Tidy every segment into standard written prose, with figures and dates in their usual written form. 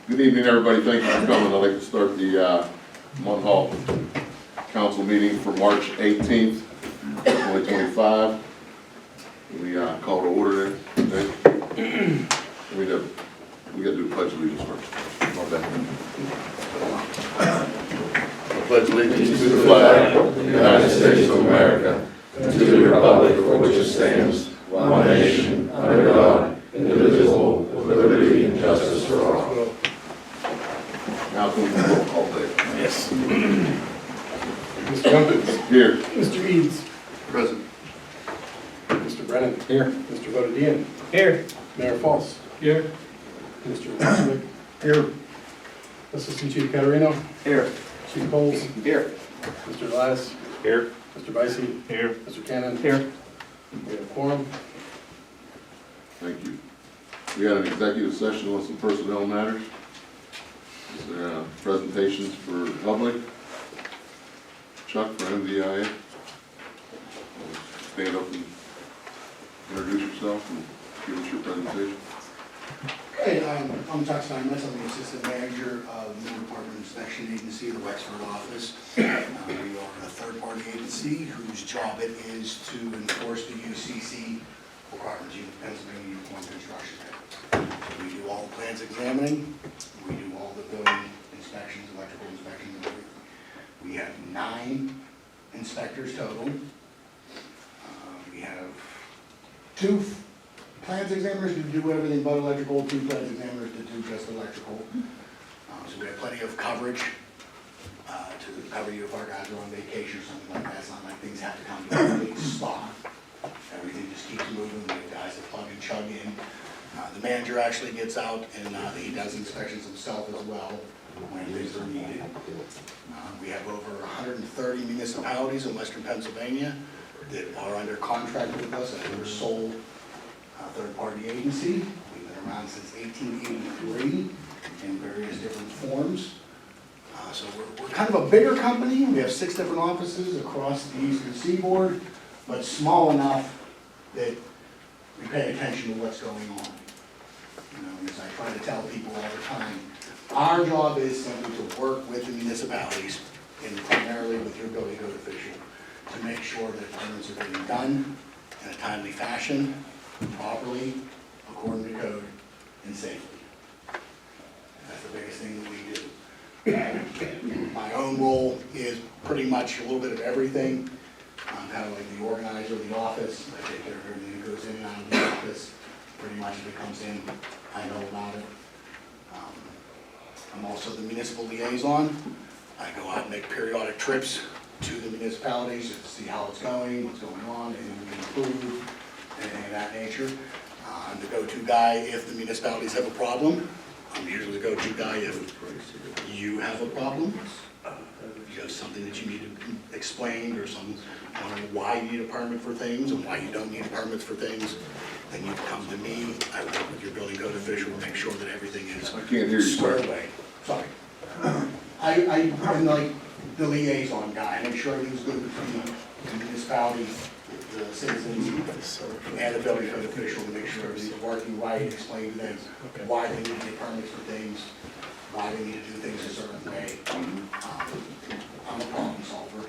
Good evening, everybody. Thank you for coming. I'd like to start the Munhall Council meeting for March 18th, 2025. We call to order today. We got to do the pledge of allegiance first. My bad. I pledge allegiance to the flag of the United States of America, and to the republic for which it stands, one nation, under God, indivisible, with liberty and justice for all. Now can we do roll call, please? Yes. Mr. Gumpins. Here. Mr. Eads. Present. Mr. Brennan. Here. Mr. Bodadian. Here. Mayor Falls. Here. Mr. Westwick. Here. Assistant Chief Caterino. Here. Chief Coles. Here. Mr. Elias. Here. Mr. Bicey. Here. Mr. Cannon. Here. We have a quorum. Thank you. We got an executive session on some personnel matters. Is there presentations for the public? Chuck for MDIA. Stand up and introduce yourself and give us your presentation. Hey, I'm Chuck Steinmetz. I'm the Assistant Manager of the Departmental Inspection Agency, the Wexford office. We are a third-party agency whose job it is to enforce the UCC requirements, Pennsylvania Uniform Construction Code. So we do all the plans examining, we do all the building inspections, electrical inspections, and everything. We have 9 inspectors total. We have 2 plans examiners who do everything but electrical, 2 plans examiners that do just electrical. So we have plenty of coverage to cover you if our guys are on vacation or something like that. It's not like things have to come to a big stop. Everything just keeps moving. We have guys that plug and chug in. The manager actually gets out and he does inspections himself as well when things are needed. We have over 130 municipalities in Western Pennsylvania that are under contract with us as their sole third-party agency. We've been around since 1883 in various different forms. So we're kind of a bigger company. We have 6 different offices across the eastern seaboard, but small enough that we pay attention to what's going on. You know, as I try to tell people all the time, our job is simply to work with the municipalities and primarily with your building code official to make sure that permits are being done in a timely fashion, properly, according to code, and safely. That's the biggest thing that we do. My own role is pretty much a little bit of everything. I'm kind of like the organizer of the office. I take care of everything that goes in and out of the office. Pretty much if it comes in, I know about it. I'm also the municipal liaison. I go out and make periodic trips to the municipalities just to see how it's going, what's going on, anything we can improve, anything of that nature. I'm the go-to guy if the municipalities have a problem. I'm usually the go-to guy if you have a problem. You have something that you need to explain or something, why you need a permit for things and why you don't need permits for things, then you come to me. I work with your building code official to make sure that everything is I can't hear you, squared sir. away. Sorry. I'm like the liaison guy. I make sure everything's good between the municipality, the citizens, and the building code official to make sure everything's working right, explain to them why they need to get permits for things, why they need to do things a certain way. I'm a problem solver.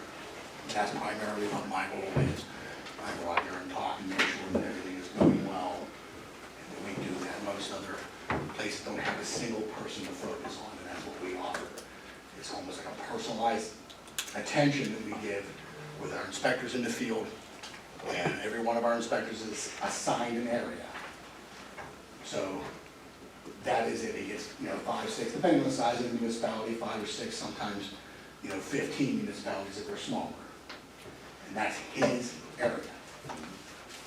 That's primarily what my role is. I go out there and talk and make sure that everything is going well. And we do that. Most other places don't have a single person to focus on, and that's what we offer. It's almost like a personalized attention that we give with our inspectors in the field. And every one of our inspectors is assigned an area. So that is it. He gets, 5, 6, depending on the size of the municipality, 5 or 6, sometimes, 15 municipalities if they're smaller. And that's his area.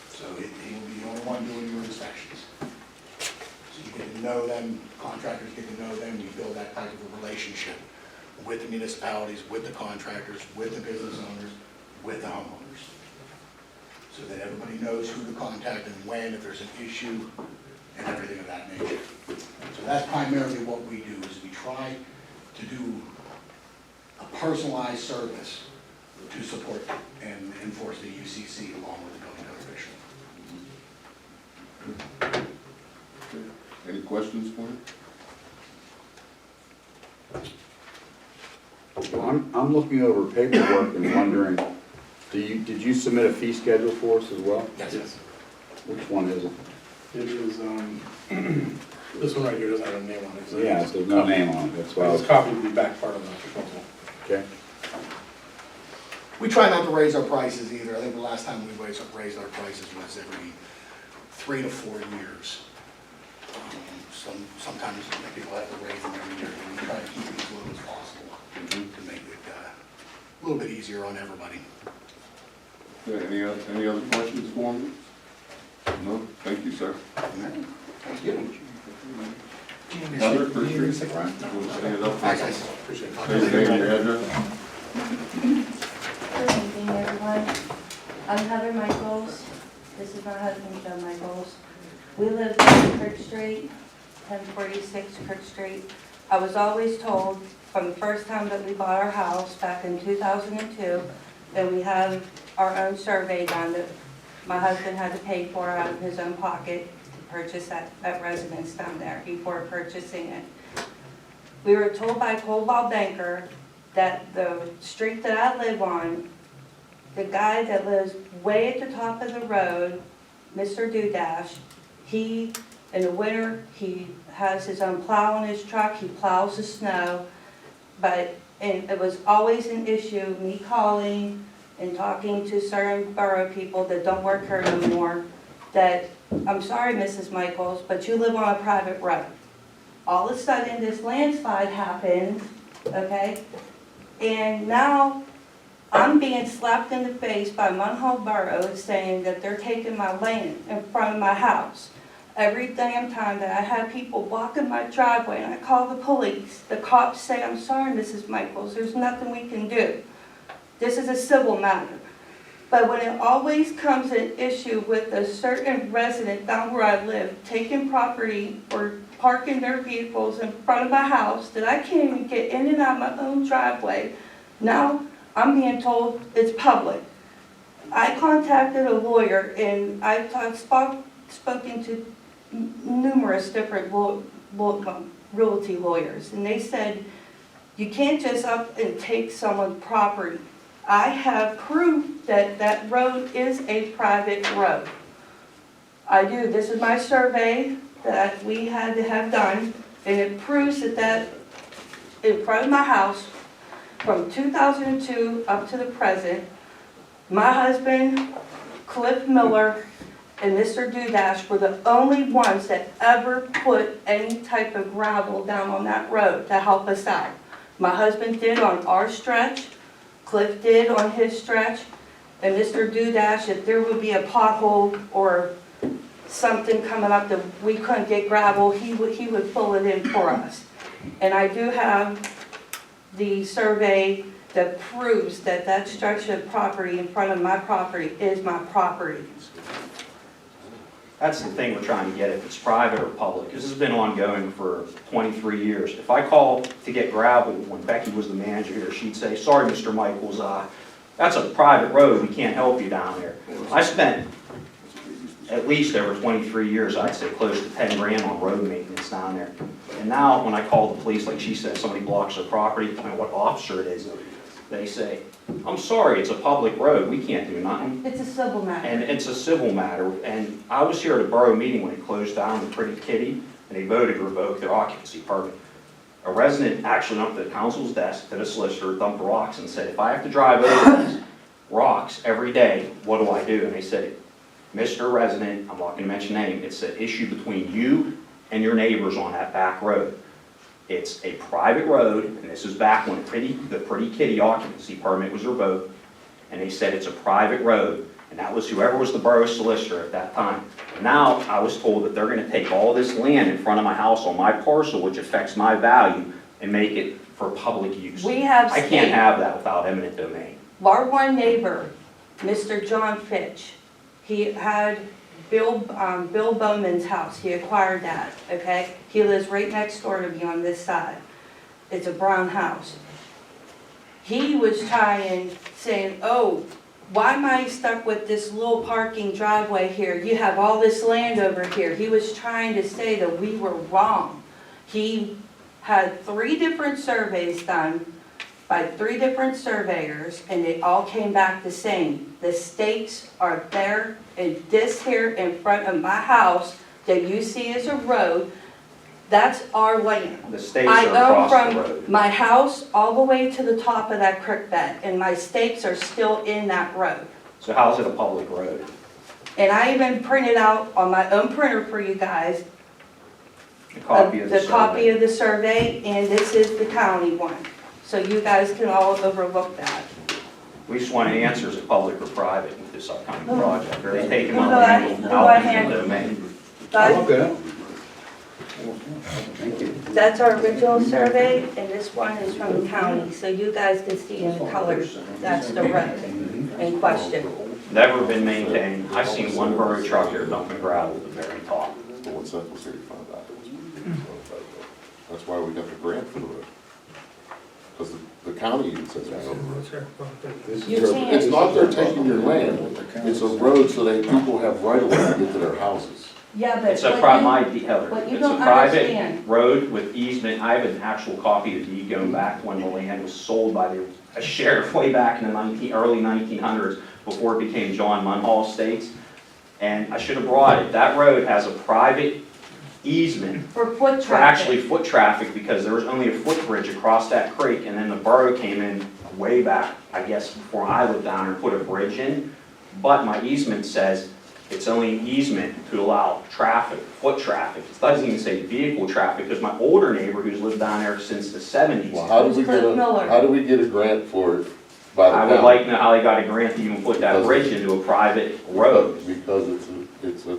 So he will be the only one doing your inspections. So you get to know them, contractors get to know them, you build that type of a relationship with the municipalities, with the contractors, with the business owners, with the homeowners. So that everybody knows who to contact and when, if there's an issue, and everything of that nature. So that's primarily what we do, is we try to do a personalized service to support and enforce the UCC along with the building code official. Any questions for him? Well, I'm looking over paperwork and wondering, did you submit a fee schedule for us as well? Yes. Which one is it? It is, this one right here doesn't have a name on it. so Yeah, it's there's no name on it, that's why I It's was, copied the back part of the proposal. okay. We try not to raise our prices either. I think the last time we raised our prices was every 3 to 4 years. Sometimes people have to raise them every year, and we try to keep it as low as possible to make it a little bit easier on everybody. Okay, any other questions for me? No? Thank you, sir. Thank you. Heather, Chris, You need to stick around? you want to stand up? Hi, guys. Appreciate it. Say your name and your address. Good evening, everyone. I'm Heather Michaels. This is my husband, Joe Michaels. We live on Kirk Street, 1046 Kirk Street. I was always told from the first time that we bought our house back in 2002, that we have our own survey done that my husband had to pay for out of his own pocket to purchase that residence down there before purchasing it. We were told by a Coldwell banker that the street that I live on, the guy that lives way at the top of the road, Mr. Dudash, he, in the winter, he has his own plow on his truck, he plows the snow, and it was always an issue, me calling and talking to certain borough people that don't work here no more, that, I'm sorry, Mrs. Michaels, but you live on a private road. All of a sudden, this landslide happened, okay? And now I'm being slapped in the face by Munhall Borough saying that they're taking my land in front of my house. Every damn time that I have people blocking my driveway and I call the police, the cops say, I'm sorry, Mrs. Michaels, there's nothing we can do. This is a civil matter. But when it always comes an issue with a certain resident down where I live taking property or parking their vehicles in front of my house that I can't even get in and out of my own driveway, now I'm being told it's public. I contacted a lawyer and I've spoken to numerous different realty lawyers, and they said you can't just up and take someone's property. I have proof that that road is a private road. I do. This is my survey that we had to have done, and it proves that in front of my house, from 2002 up to the present, my husband, Cliff Miller, and Mr. Dudash were the only ones that ever put any type of gravel down on that road to help us out. My husband did on our stretch, Cliff did on his stretch, and Mr. Dudash, if there would be a pothole or something coming up that we couldn't get gravel, he would fill it in for us. And I do have the survey that proves that that stretch of property in front of my property is my property. That's the thing we're trying to get, if it's private or public, because this has been ongoing for 23 years. If I called to get gravel, when Becky was the manager here, she'd say, sorry, Mr. Michaels, that's a private road, we can't help you down there. I spent at least over 23 years, I'd say close to 10 grand on road maintenance down there. And now, when I call the police, like she said, somebody blocks their property, I don't know what officer it is, they say, I'm sorry, it's a public road, we can't do nothing. It's a civil matter. And it's a civil matter, and I was here at a borough meeting when it closed down the Pretty Kitty, and they voted to revoke their occupancy permit. A resident actually went up to the council's desk, to the solicitor, dumped rocks, and said, if I have to drive over these rocks every day, what do I do? And they said, Mr. Resident, I'm not going to mention name, it's an issue between you and your neighbors on that back road. It's a private road, and this is back when the Pretty Kitty occupancy permit was revoked, and they said it's a private road, and that was whoever was the borough solicitor at that time. Now, I was told that they're going to take all this land in front of my house on my parcel, which affects my value, and make it for public use. We have I can't have that without eminent domain. Our one neighbor, Mr. John Fitch, he had Bill Bowman's house. He acquired that, okay? He lives right next door to me on this side. It's a brown house. He was trying, saying, oh, why am I stuck with this little parking driveway here? You have all this land over here. He was trying to say that we were wrong. He had 3 different surveys done by 3 different surveyors, and they all came back the same. The stakes are there, and this here in front of my house that you see as a road, that's our land. The stakes I are own across the from road. my house all the way to the top of that creek bed, and my stakes are still in that road. So how's it a public road? And I even printed out on my own printer for you guys, A copy of the copy survey. of the survey, and this is the county one. So you guys can all overlook that. We just want answers of public or private with this upcoming project. Are they taking Who my do I- land who do out I of hand? the domain? Guys, Okay. Thank you. that's our original survey, and this one is from the county, so you guys can see in the colors, that's the road in question. Never been maintained. I've seen one borough truck here dumping gravel at the very top. Well, what's that, was 85 out? That's why we got the grant for the road. Because the county even says we own the road. This You is- can't- It's not they're taking your land, it's a road so that people have right of way to get to their houses. Yeah, but It's a Heather, what you it's a don't private understand- road with easement. I have an actual copy of the deed going back when the land was sold by a sheriff way back in the early 1900s, before it became John Munhall Estates. And I should have brought it. That road has a private easement for foot for actually traffic. foot traffic, because there was only a footbridge across that creek, and then the borough came in way back, I guess, before I lived down there, and put a bridge in. But my easement says it's only an easement to allow traffic, foot traffic. It doesn't even say vehicle traffic, because my older neighbor, who's lived down there since the 70s, Well, how do we get Cliff Miller. how do we get a grant for it by the I county? would like to know how they got a grant to even put that bridge into a private road. Because it's a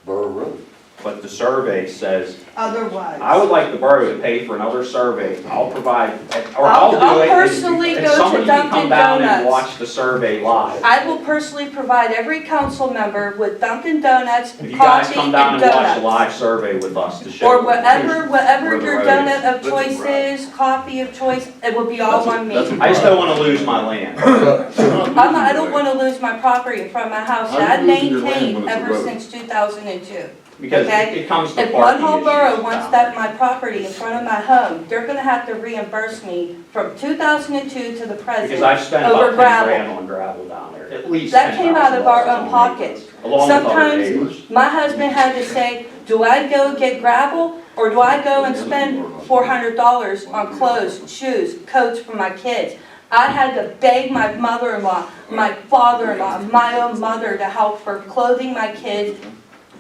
borough road. But the survey says, Otherwise. I would like the borough to pay for another survey. I'll provide, or I'll do it. I'll personally and go to somebody can Dunkin' come down and Donuts. watch the survey live. I will personally provide every council member with Dunkin' Donuts, If you guys coffee, come down and and watch a donuts. live survey with us to show. Or whatever where the your road donut is. of choice is, coffee of choice, it will be all on me. I just don't wanna lose my land. I don't wanna lose my property in front of my house that How I've do you lose your land maintained when it's a ever road? since 2002. Because Okay. it comes to If parking Munhall Borough issues wants down that, there. my property in front of my home, they're gonna have to reimburse me from 2002 to the present. Because I've spent over about 10 gravel. grand on gravel down there, at least That came out of our $10,000 own on pockets. maintenance, along with other Sometimes neighbors. my husband had to say, do I go get gravel or do I go and spend $400 on clothes, shoes, coats for my kids? I had to beg my mother-in-law, my father-in-law, my own mother to help for clothing my kids,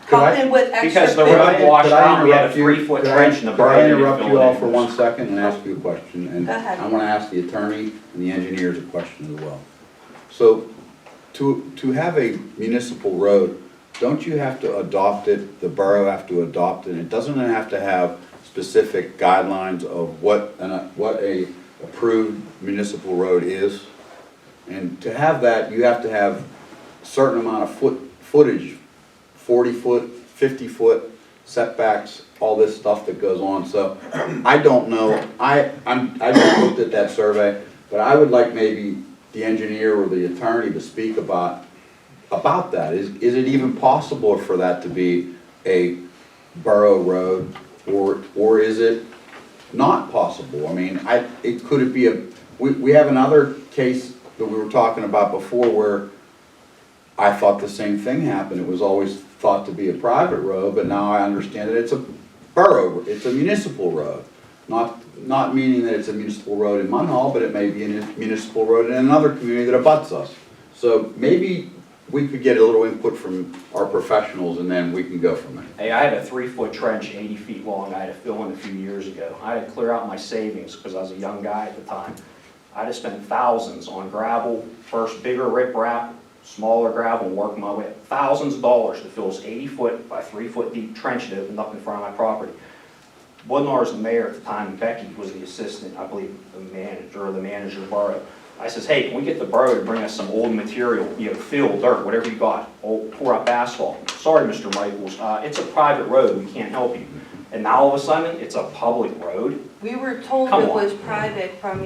Could I- helping with extra Because the food. road washed Could I out, we had a interrupt you? 3-foot Could I- trench in the Could borough. I that didn't interrupt fill you it all in. for 1 second and ask you a question? And Go ahead. I want to ask the attorney and the engineers a question as well. So, to have a municipal road, don't you have to adopt it, the borough have to adopt it? It doesn't have to have specific guidelines of what a approved municipal road is? And to have that, you have to have a certain amount of footage, 40 foot, 50 foot setbacks, all this stuff that goes on. So I don't know, I just looked at that survey, but I would like maybe the engineer or the attorney to speak about that. Is it even possible for that to be a borough road, or is it not possible? I mean, could it be we have another case that we were talking about before where I thought the same thing happened. It was always thought to be a private road, but now I understand that it's a borough, it's a municipal road. Not meaning that it's a municipal road in Munhall, but it may be a municipal road in another community that abuts us. So maybe we could get a little input from our professionals and then we can go from there. Hey, I had a 3-foot trench, 80 feet long, I had to fill in a few years ago. I had to clear out my savings because I was a young guy at the time. I had to spend thousands on gravel, first bigger riprap, smaller gravel, and work my way up. Thousands of dollars to fill this 80-foot by 3-foot deep trench that opened up in front of my property. Budnar was the mayor at the time, and Becky was the assistant, I believe, the manager of the borough. I says, hey, can we get the borough to bring us some old material, fill, dirt, whatever you got, pour up asphalt. Sorry, Mr. Michaels, it's a private road, we can't help you. And now all of a sudden, it's a public road. We were told Come it on. was private from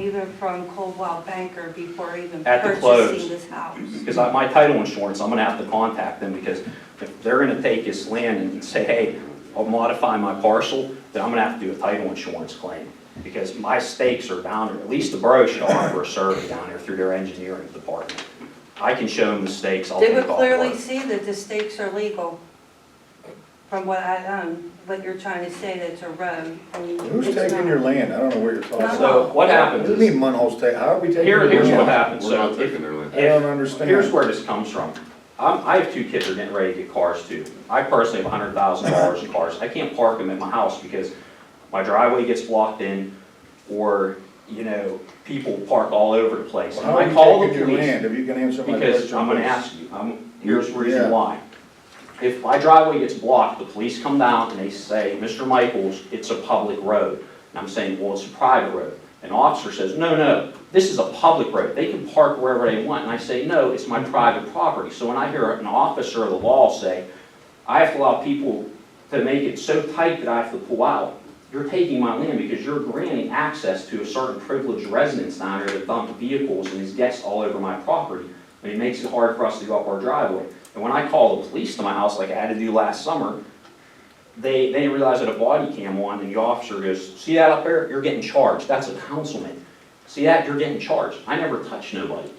Coldwell Banker before even At the purchasing close. this house. Because my title insurance, I'm gonna have to contact them, because if they're gonna take this land and say, hey, I'll modify my parcel, then I'm gonna have to do a title insurance claim, because my stakes are down there. At least the borough should offer a survey down there through their engineering department. I can show them the stakes, I'll They take would off clearly work. see that the stakes are legal, from what you're trying to say, that it's a road. and Who's it's taking not. your land? I don't know what you're talking about. So what happens What do you is, mean Munhall's how are we taking your land? here's what happens, We're so not taking their land. I don't understand. here's where this comes from. I have 2 kids that are getting ready to get cars too. I personally have $100,000 in cars. I can't park them at my house because my driveway gets blocked in, or, you know, people park all over the place. Well, And How are I you call the taking your police, land? If you can answer my question. because I'm gonna please. ask you, here's the reason Yeah. why. If my driveway gets blocked, the police come down and they say, Mr. Michaels, it's a public road. And I'm saying, well, it's a private road. An officer says, no, this is a public road. They can park wherever they want. And I say, no, it's my private property. So when I hear an officer of the law say, I have to allow people to make it so tight that I have to pull out, you're taking my land because you're granting access to a certain privileged residence down there that dump vehicles and his guests all over my property. And it makes it hard for us to go up our driveway. And when I call the police to my house, like I had to do last summer, they didn't realize that a body cam on, and the officer goes, see that up there? You're getting charged. That's a councilman. See that? You're getting charged. I never touched nobody.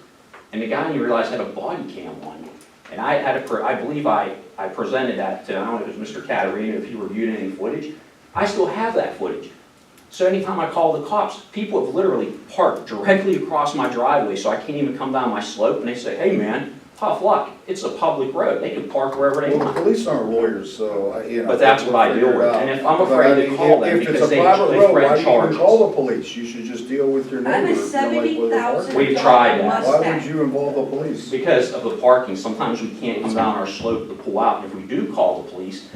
And the guy didn't realize had a body cam on me. And I had I believe I presented that to, I don't know if it was Mr. Caterino, if he reviewed any footage. I still have that footage. So anytime I call the cops, people have literally parked directly across my driveway, so I can't even come down my slope, and they say, hey man, tough luck, it's a public road, they can park wherever they Well, the want. police aren't lawyers, so, you know. But that's what I deal figure it with. out. And if I'm But, afraid I to mean, call them if it's because a they private road, why threaten do you even charges. call the police? You should just deal with your neighbor. I'm a if you don't like where they're $70,000 parking. We've tried that. Why would Mustang. you involve the police? Because of the parking, sometimes we can't come down our slope to pull out, and if we do call the police,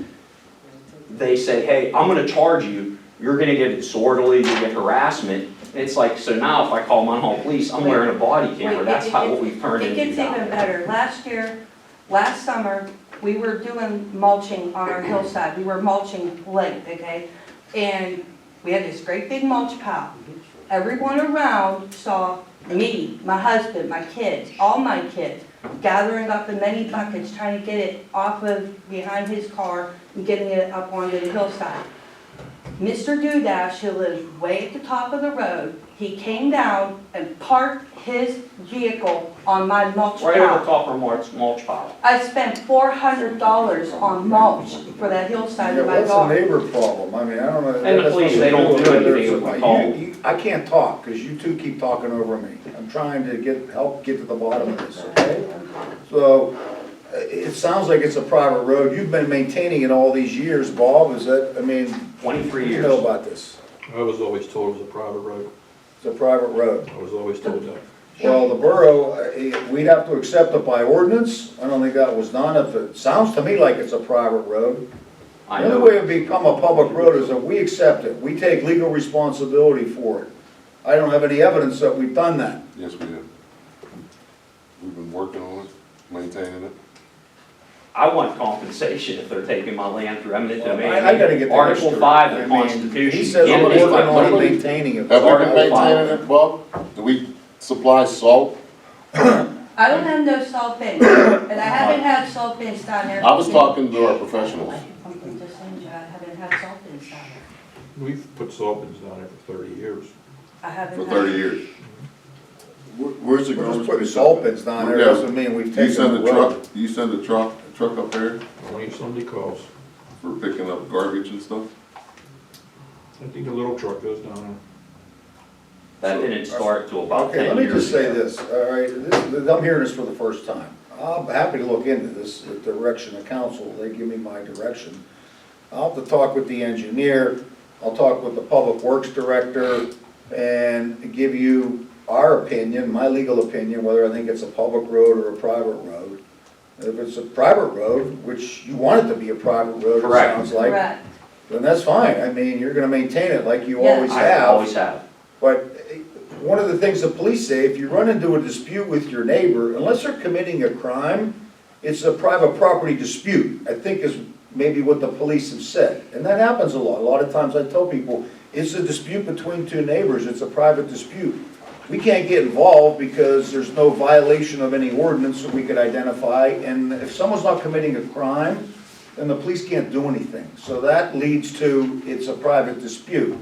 they say, hey, I'm gonna charge you, you're gonna get disorderly, you get harassment. And it's like, so now if I call Munhall Police, I'm wearing a body camera, that's what we've turned It into gets now. even better. Last summer, we were doing mulching on our hillside. We were mulching lake, okay? And we had this great big mulch pile. Everyone around saw me, my husband, my kids, all my kids, gathering up in many buckets, trying to get it off of behind his car and getting it up onto the hillside. Mr. Dudash, who lives way at the top of the road, he came down and parked his vehicle on my mulch Right over pile. top of our mulch pile. I spent $400 on mulch for that hillside Yeah, of my what's a dog. neighbor problem? I mean, I don't know. And the that's police, what they we don't do whether anything it's with a- the call. I can't talk, because you two keep talking over me. I'm trying to help get to the bottom of this, okay? So, it sounds like it's a private road. You've been maintaining it all these years, Bob, is that, I mean, 23 you know years. about this? I was always told it was a private road. It's a private road. I was always told that. Well, the borough, we'd have to accept it by ordinance. I don't think that was done. If it sounds to me like it's a private road. I The only way know, it become a public road is that we accept it. We take legal responsibility for it. I don't have any evidence that we've done that. Yes, we do. We've been working on it, maintaining it. I want compensation if they're taking my land through eminent domain. I gotta get the Article history. 5 of I the mean, Constitution. He says Yeah, I'm they- working on literally- maintaining it. Have we been Article five. maintaining it, Bob? Do we supply salt? I don't have no salt bins, and I haven't had salt bins down there. I was talking to our professionals. I'm just saying, I haven't had salt bins down there. We've put salt bins down there for 30 years. I haven't For had. 30 years. Where's it We're going? just putting salt bins down there, Yeah. doesn't mean we've You taken send the a truck, road. you send a truck up there Only if somebody calls. for picking up garbage and stuff? I think a little truck goes down That didn't start till about 10 Okay, years let me just say ago. this, all right, I'm hearing this for the first time. I'm happy to look into this, at the direction of council, they give me my direction. I'll have to talk with the engineer, I'll talk with the public works director, and give you our opinion, my legal opinion, whether I think it's a public road or a private road. If it's a private road, which you want it to be a private road, it Correct. sounds like, Correct. then that's fine. I mean, you're gonna maintain it like you Yes. always I have. always have. But one of the things the police say, if you run into a dispute with your neighbor, unless they're committing a crime, it's a private property dispute, I think is maybe what the police have said. And that happens a lot. A lot of times I tell people, it's a dispute between two neighbors, it's a private dispute. We can't get involved because there's no violation of any ordinance that we could identify, and if someone's not committing a crime, then the police can't do anything. So that leads to, it's a private dispute.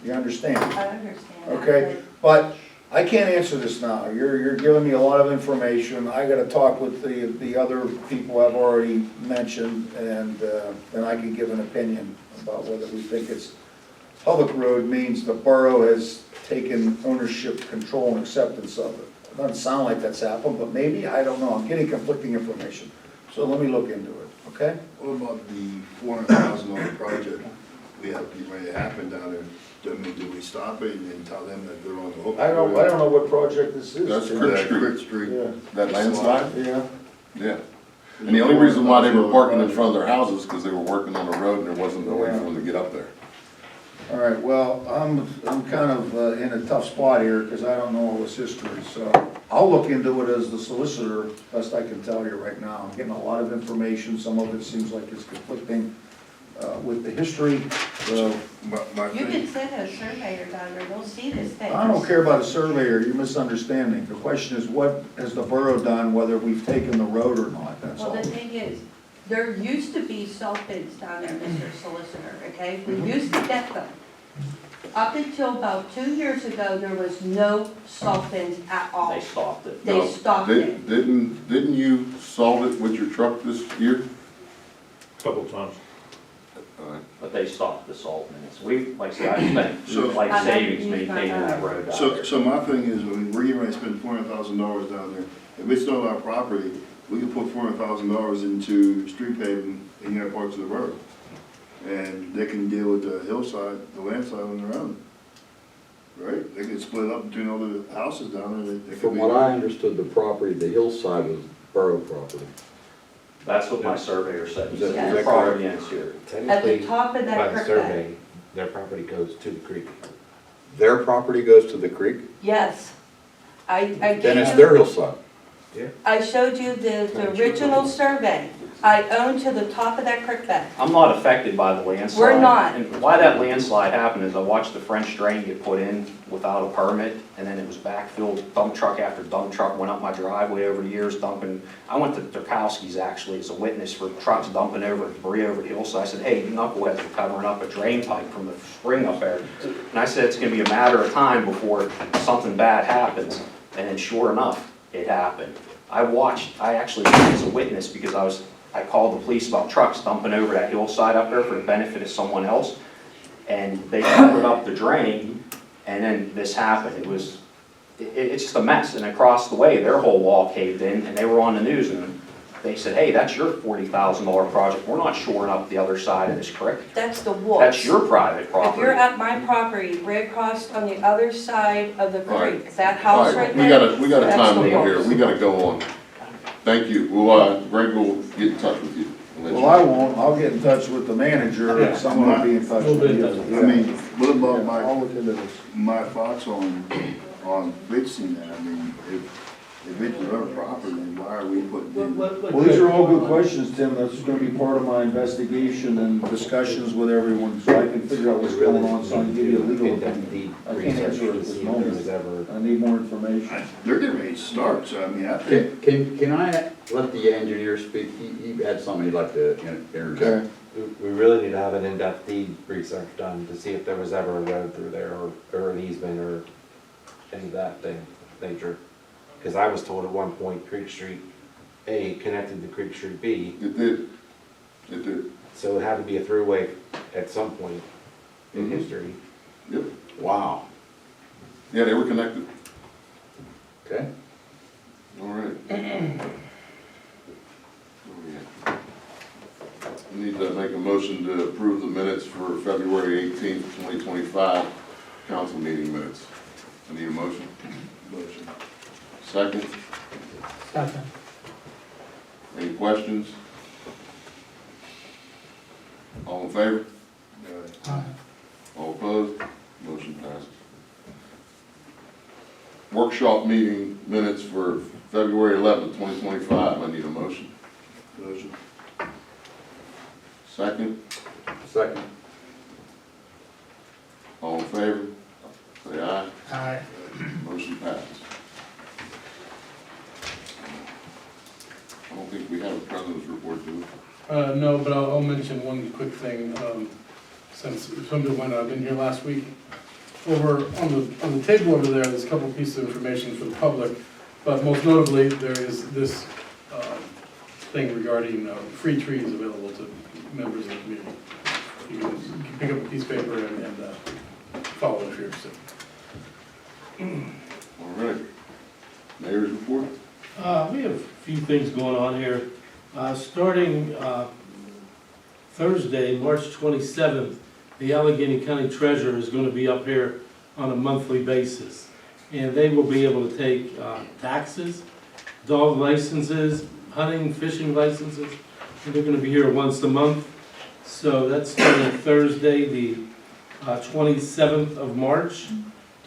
You understand? I understand. Okay, but I can't answer this now. You're giving me a lot of information. I gotta talk with the other people I've already mentioned, and then I can give an opinion about whether we think it's public road means the borough has taken ownership, control, and acceptance of it. It doesn't sound like that's happened, but maybe, I don't know. I'm getting conflicting information. So let me look into it, okay? What about the $400,000 project we have getting ready to happen down there? Do we stop it and then tell them that they're on the hook? I don't know what project this is. That's Tim. Crick Street. Crick Street. Yeah, That landslide? yeah. Yeah. And the only reason why they were parking in front of their houses is because they were working on the road and there wasn't no way for them to get up there. All right, well, I'm kind of in a tough spot here because I don't know all this history, so I'll look into it as the solicitor, best I can tell you right now. I'm getting a lot of information, some of it seems like it's conflicting with the history, so My You thing, can send a surveyor down there, they'll see this thing. I don't care about a surveyor, you're misunderstanding. The question is, what has the borough done, whether we've taken the road or not, that's Well, all. the thing is, there used to be salt bins down there, Mr. Solicitor, okay? We used to get them. Up until about 2 years ago, there was no salt bins at all. They stopped it. They No, stopped it. Didn't you salt it with your truck this year? Couple times. But they stopped the salt minutes. We, like I said, I spent So- life savings maintaining that road down there. so my thing is, I mean, we're getting ready to spend $400,000 down there. If it's not our property, we can put $400,000 into street paving in your parts of the borough. And they can deal with the hillside, the landslide on their own. Right? They can split up between all the houses down there. They could From be- what I understood, the property, the hillside was borough property. That's what my surveyor said. He Is that- said, is your that correct? property ends here. At the Technically, top of by that the creek bed. survey, their property goes to the creek. Their property goes to the creek, Yes. I then gave it's you, their hillside. I showed you the original survey. I own to the top of that creek bed. I'm not affected by the landslide. We're not. And why that landslide happened is I watched the French drain get put in without a permit, and then it was backfilled. Dump truck after dump truck went up my driveway over the years dumping. I went to Turkowski's actually as a witness for trucks dumping over debris over the hillside. I said, hey, you knuckleheads are covering up a drain pipe from the spring up there. And I said, it's gonna be a matter of time before something bad happens. And then sure enough, it happened. I actually was a witness because I called the police about trucks dumping over that hillside up there for the benefit of someone else. And they covered up the drain, and then this happened. It's just a mess. And across the way, their whole wall caved in, and they were on the news, and they said, hey, that's your $40,000 project. We're not shoring up the other side of this creek. That's the wolf. That's your private If you're property. at my property, right across on the other side of the All right. creek, that All house right, right we there. got a that's time the limit here, wolf. we gotta go on. Thank you, well, Greg will get in touch with you. and let you Well, I won't, I'll get in touch with the manager, and someone will be in touch with you. I mean, what about Yeah, I'll my, look into this. my thoughts on fixing that? I mean, if it's their property, then why are we putting in? Well, these are all good questions, Tim, that's gonna be part of my investigation and discussions with everyone, so I can figure out what's going on, so I can give you a legal opinion. I can't answer it at this moment, I need more information. They're getting ready to start, so I mean, I think, Can I let the engineer speak? He had something he'd like to interject. We really need to have an in-depth deed research done to see if there was ever a road through there or an easement or any of that nature. Because I was told at one point Creek Street A connected to Creek Street B, It did, so it had to be a throughway at some point in Mhm. history. yep, Wow, yeah, they were connected, okay. all right. We need to make a motion to approve the minutes for February 18th, 2025, council meeting minutes. I need a motion. motion. Second? Second. Any questions? All in favor? All opposed? Motion passes. Workshop meeting minutes for February 11th, 2025. I need a motion. Motion. Second? Second. All in favor? Say aye. Aye. Motion passes. I don't think we have a president's report, do we? No, but I'll mention one quick thing, since somebody might not have been here last week. Over on the table over there, there's a couple pieces of information for the public, but most notably, there is this thing regarding free trees available to members of the community. You can pick up a piece of paper and follow it if you're interested. All right. Mayor's report? We have a few things going on here. Starting Thursday, March 27th, the Allegheny County Treasurer is going to be up here on a monthly basis. And they will be able to take taxes, dog licenses, hunting, fishing licenses. And they're going to be here once a month. So that's starting Thursday, the 27th of March.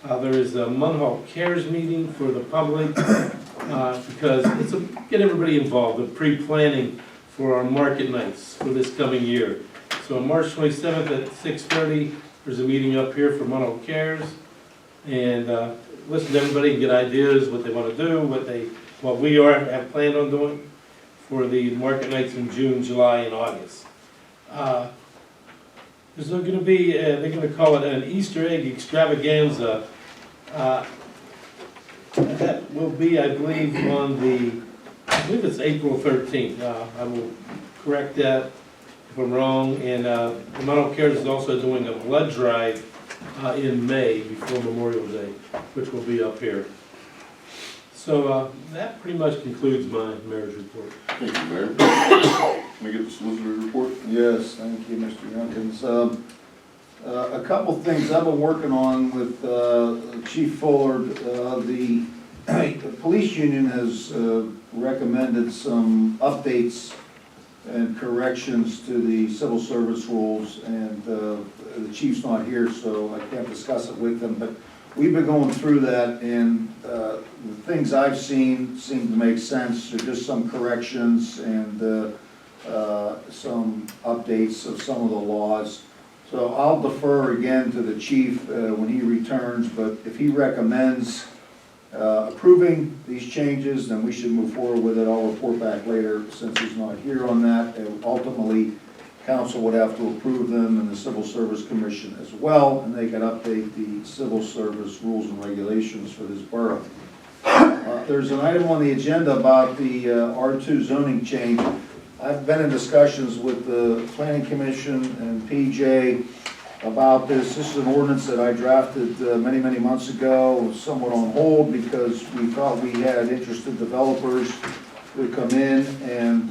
There is a Munhall Cares meeting for the public because it's get everybody involved in pre-planning for our market nights for this coming year. So on March 27th at 6:30, there's a meeting up here for Munhall Cares. And listen to everybody and get ideas, what they want to do, what we have planned on doing for the market nights in June, July, and August. There's going to be, they're going to call it an Easter egg extravaganza. That will be, I believe, I believe it's April 13th. I will correct that if I'm wrong. And the Munhall Cares is also doing a blood drive in May before Memorial Day, which will be up here. So that pretty much concludes my mayor's report. Thank you, Mayor. Can we get the solicitor's report? Yes, thank you, Mr. Youngkins. A couple things I've been working on with Chief Fuller. The police union has recommended some updates and corrections to the civil service rules, and the chief's not here, so I can't discuss it with him, but we've been going through that, and the things I've seen seem to make sense. There are just some corrections and some updates of some of the laws. So I'll defer again to the chief when he returns, but if he recommends approving these changes, then we should move forward with it. I'll report back later since he's not here on that. And ultimately, council would have to approve them and the Civil Service Commission as well, and they can update the civil service rules and regulations for this borough. There's an item on the agenda about the R2 zoning change. I've been in discussions with the Planning Commission and PJ about this. This is an ordinance that I drafted many, many months ago. It was somewhat on hold because we thought we had interested developers who would come in and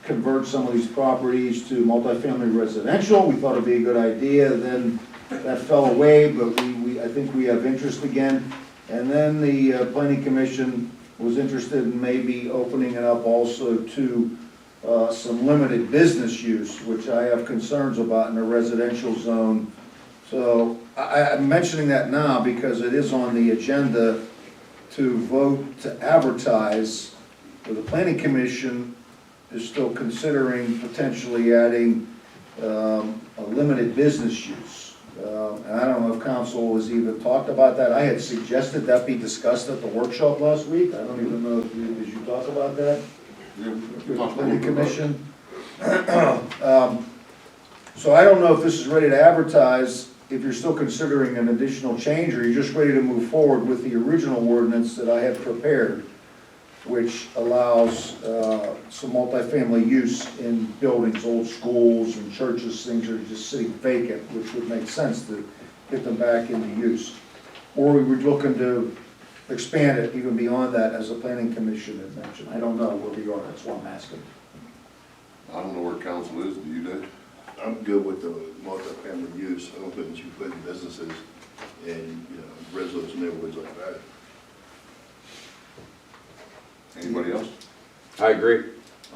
convert some of these properties to multifamily residential. We thought it'd be a good idea. Then that fell away, but I think we have interest again. And then the Planning Commission was interested in maybe opening it up also to some limited business use, which I have concerns about in a residential zone. So I'm mentioning that now because it is on the agenda to vote to advertise. The Planning Commission is still considering potentially adding a limited business use. And I don't know if council has even talked about that. I had suggested that be discussed at the workshop last week. I don't even know, did you talk about that? Yeah, With the Planning Commission. So I don't know if this is ready to advertise, if you're still considering an additional change, or you're just ready to move forward with the original ordinance that I had prepared, which allows some multifamily use in buildings, old schools and churches, things that are just sitting vacant, which would make sense to get them back into use. Or we were looking to expand it even beyond that, as the Planning Commission had mentioned. I don't know where we are, that's why I'm asking. I don't know where council is, do you, Dave? I'm good with the multifamily use. I don't think you put in businesses in, residential neighborhoods like that. Anybody else? I agree.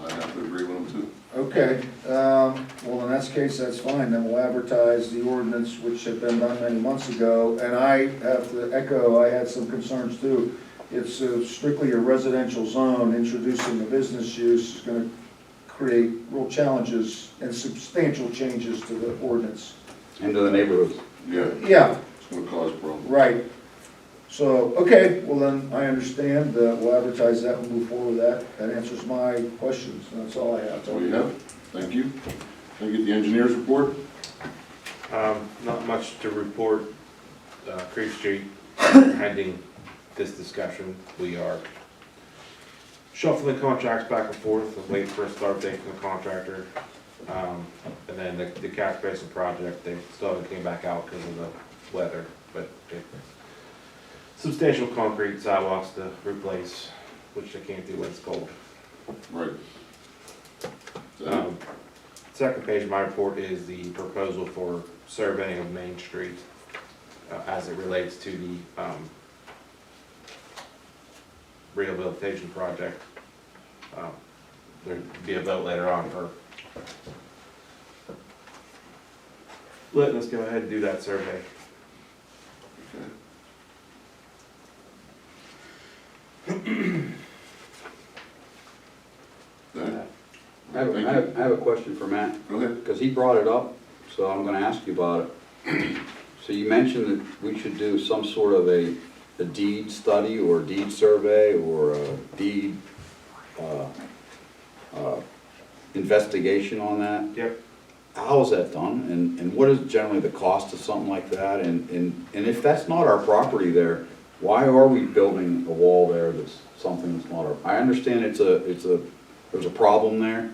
I have to agree with them too. Okay, well, in that case, that's fine, then we'll advertise the ordinance, which had been done many months ago, and I have to echo, I had some concerns too. It's strictly a residential zone. Introducing a business use is gonna create real challenges and substantial changes to the ordinance. Into the neighborhoods. Yeah, Yeah, it's gonna cause problems. right. So, okay, well then, I understand, we'll advertise that and move forward with that. That answers my questions, and that's all I have. That's all you have? Thank you. Can I get the engineer's report? Not much to report. Creek Street, pending this discussion, we are shuffling contracts back and forth, and waiting for a start date from the contractor. And then the catch basin project, they still haven't came back out because of the weather, but substantial concrete sidewalks to replace, which they can't do when it's cold. Right. Second page of my report is the proposal for surveying of Main Street as it relates to the rehabilitation project. There'd be a vote later on for letting us go ahead and do that survey. Okay. I have a question for Matt, Go ahead. because he brought it up, so I'm gonna ask you about it. So you mentioned that we should do some sort of a deed study or deed survey or a deed, investigation on that? Yep. How is that done, and what is generally the cost of something like that? And if that's not our property there, why are we building a wall there that's something that's not our, I understand there's a problem there,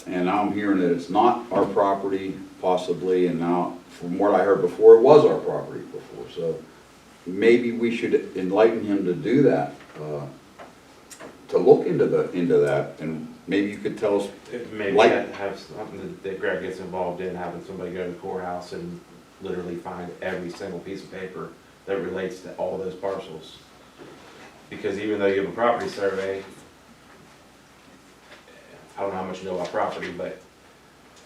and now I'm hearing that it's not our property possibly, and now, from what I heard before, it was our property before, so maybe we should enlighten him to do that, to look into that, and maybe you could tell us. Maybe Like- have something that Greg gets involved in, having somebody go to the courthouse and literally find every single piece of paper that relates to all those parcels. Because even though you have a property survey, I don't know how much you know about property, but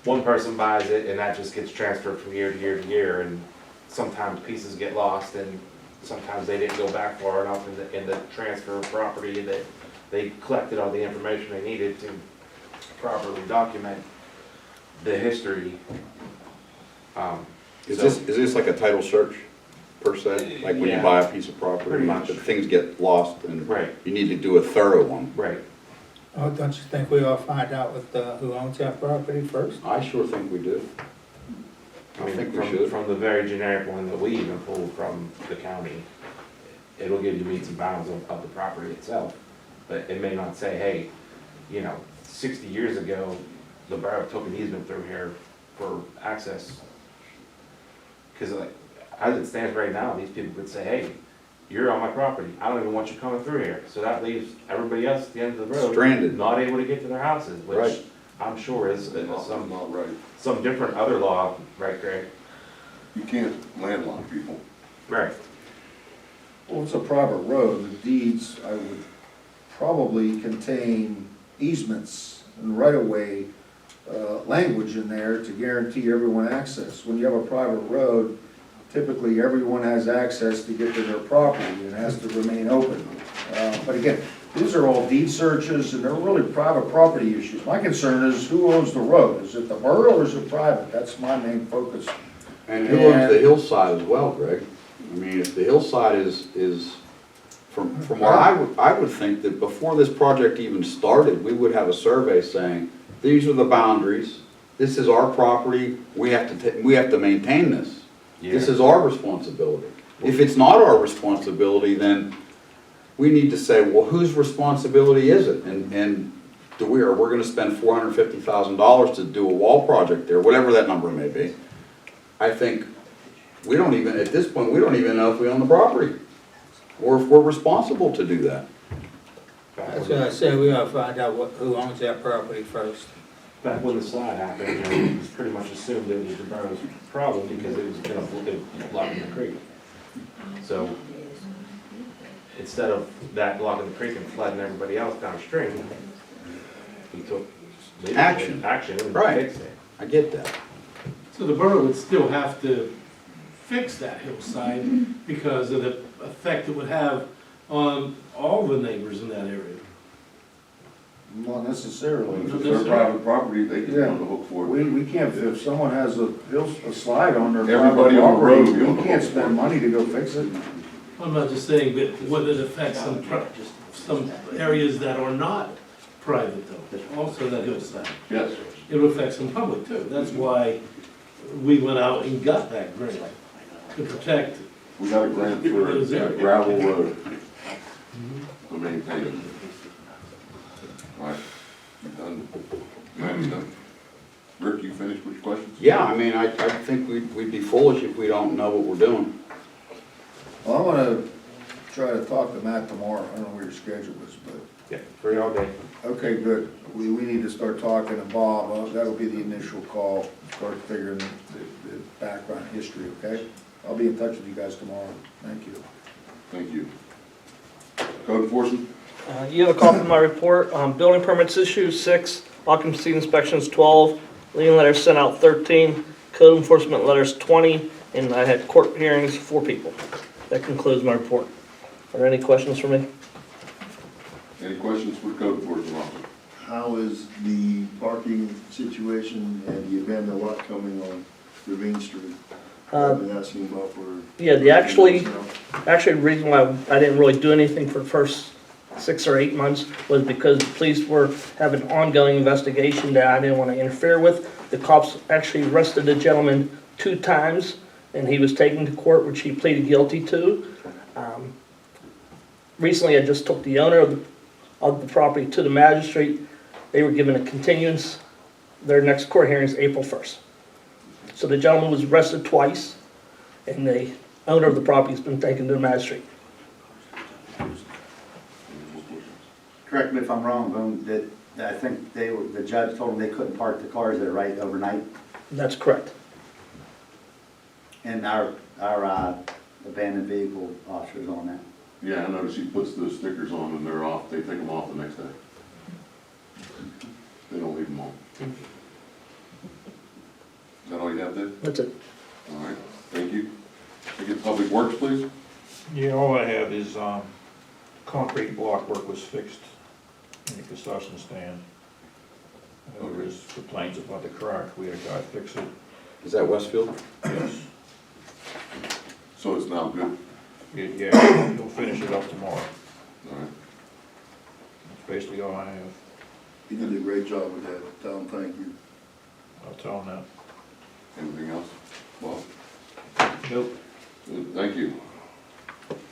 one person buys it and that just gets transferred from year to year to year, and sometimes pieces get lost, and sometimes they didn't go back far enough in the transfer of property that they collected all the information they needed to properly document the history. Is this like a title search, per se? Like when you Yeah. buy a piece of property? Pretty much. that things get lost, and Right. you need to do a thorough one. Right. Oh, don't you think we ought to find out who owns that property first? I sure think we do. I I mean, think we should. from the very generic one that we even pulled from the county, it'll give you meets and bounds of the property itself. But it may not say, hey, 60 years ago, the borough took an easement through here for access. Because as it stands right now, these people could say, hey, you're on my property, I don't even want you coming through here. So that leaves everybody else at the end of the road. Stranded. Not able to get to their houses, which Right. I'm sure is Not right. some different other law, right, Greg? You can't landlock people. Right. Well, it's a private road, the deeds, I would probably contain easements and right-of-way language in there to guarantee everyone access. When you have a private road, typically everyone has access to get to their property, and it has to remain open. But again, these are all deed searches, and they're really private property issues. My concern is who owns the road? Is it the borough or is it private? That's my main focus. And who owns the hillside as well, Greg? I mean, if the hillside is, from what I would think that before this project even started, we would have a survey saying, these are the boundaries, this is our property, we have to maintain this. This is our responsibility. If it's not our responsibility, then we need to say, well, whose responsibility is it? And we're gonna spend $450,000 to do a wall project there, whatever that number may be. I think we don't even, at this point, we don't even know if we own the property, or if we're responsible to do that. That's what I said, we ought to find out who owns that property first. Back when the slide happened, it was pretty much assumed it was the borough's problem because it was gonna block the creek. So instead of that blocking the creek and flooding everybody else downstream, we took Action. and Right. fixed it. I get that. So the borough would still have to fix that hillside because of the effect it would have on all the neighbors in that area. Not necessarily. If it's their private property, they can be on the hook for it. We can't, if someone has a slide on their private Everybody on the road property, will be on we the can't hook for spend it. money to go fix it. I'm not just saying, but whether it affects some areas that are not private though, also that hillside. Yes. It'll affect some public too. That's why we went out and got that grant, to protect. We got a grant for a gravel road to maintain it. All right, you done? Matt's done. Rick, you finished with your questions? Yeah, I mean, I think we'd be foolish if we don't know what we're doing. Well, I'm gonna try to talk to Matt tomorrow, I don't know where your schedule is, but, Yeah, free all day. okay, good. We need to start talking to Bob, that'll be the initial call, start figuring the background history, okay? I'll be in touch with you guys tomorrow, thank you. Thank you. Code enforcement? You have a copy of my report. Building permits issued 6, occupancy inspections 12, lien letters sent out 13, code enforcement letters 20, and I had court hearings 4 people. That concludes my report. Are there any questions for me? Any questions for code enforcement officer? How is the parking situation and the abandoned lot coming on Ravine Street? I've been asking about for. Yeah, actually, the reason why I didn't really do anything for the first 6 or 8 months was because the police were having an ongoing investigation that I didn't want to interfere with. The cops actually arrested the gentleman 2 times, and he was taken to court, which he pleaded guilty to. Recently, I just took the owner of the property to the magistrate. They were given a continuance. Their next court hearing is April 1st. So the gentleman was arrested twice, and the owner of the property has been taken to the magistrate. Correct me if I'm wrong, Boone, that I think the judge told them they couldn't park the cars there, right, overnight? That's correct. And our abandoned vehicle officer's on that. Yeah, I noticed he puts those stickers on and they're off, they take them off the next day. They don't leave them on. Is that all you have, Dave? That's it. All right, thank you. Can I get Public Works, please? Yeah, all I have is, concrete block work was fixed in the concession stand. There was complaints about the crack, we had a guy fix it. Is that Westfield? Yes. So it's now good? Yeah, he'll finish it up tomorrow. All right. That's basically all I have. You did a great job with that, tell him thank you. I'll tell him that. Anything else? Well, Nope. thank you.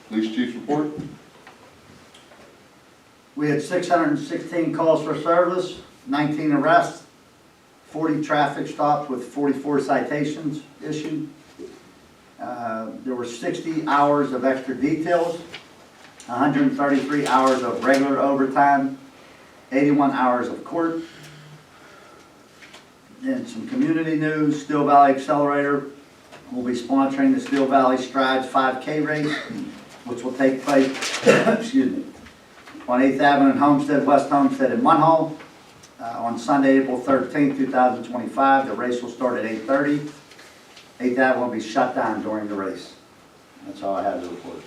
Police chief's report? We had 616 calls for service, 19 arrests, 40 traffic stops with 44 citations issued. There were 60 hours of extra details, 133 hours of regular overtime, 81 hours of court. And some community news, Steel Valley Accelerator will be sponsoring the Steel Valley Strides 5K race, which will take place, excuse me, on 8th Avenue in Homestead, West Homestead in Munhall, on Sunday, April 13th, 2025. The race will start at 8:30. 8th Avenue will be shut down during the race. That's all I have to report.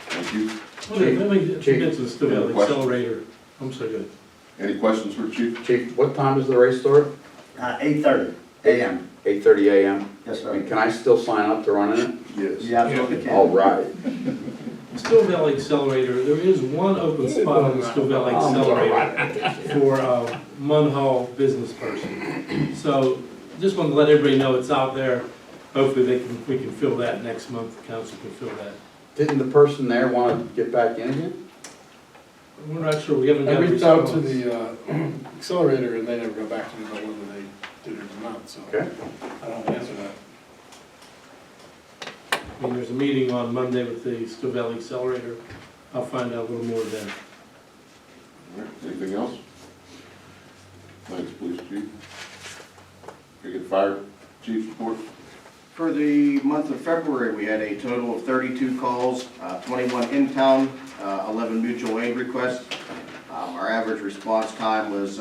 Thank you. Okay, let me get to the Steel Valley Any questions? Accelerator. I'm so good. Any questions for the chief? Chief, what time does the race start? 8:30 a.m. 8:30 a.m.? Yes, I mean, sir. can I still sign up to run in it? Yes. You absolutely can. All right. Steel Valley Accelerator, there is one open spot on the Steel Valley Accelerator for a Munhall business person. So just want to let everybody know it's out there. Hopefully we can fill that next month, the council can fill that. Didn't the person there want to get back in again? We're not sure, we haven't I got a reached out to response. the accelerator and they never got back to me about whether they did it or not, so Okay. I don't answer that. I mean, there's a meeting on Monday with the Steel Valley Accelerator. I'll find out a little more then. All right, anything else? Thanks, police chief. Can I get fire chief's report? For the month of February, we had a total of 32 calls, 21 in town, 11 mutual aid requests. Our average response time was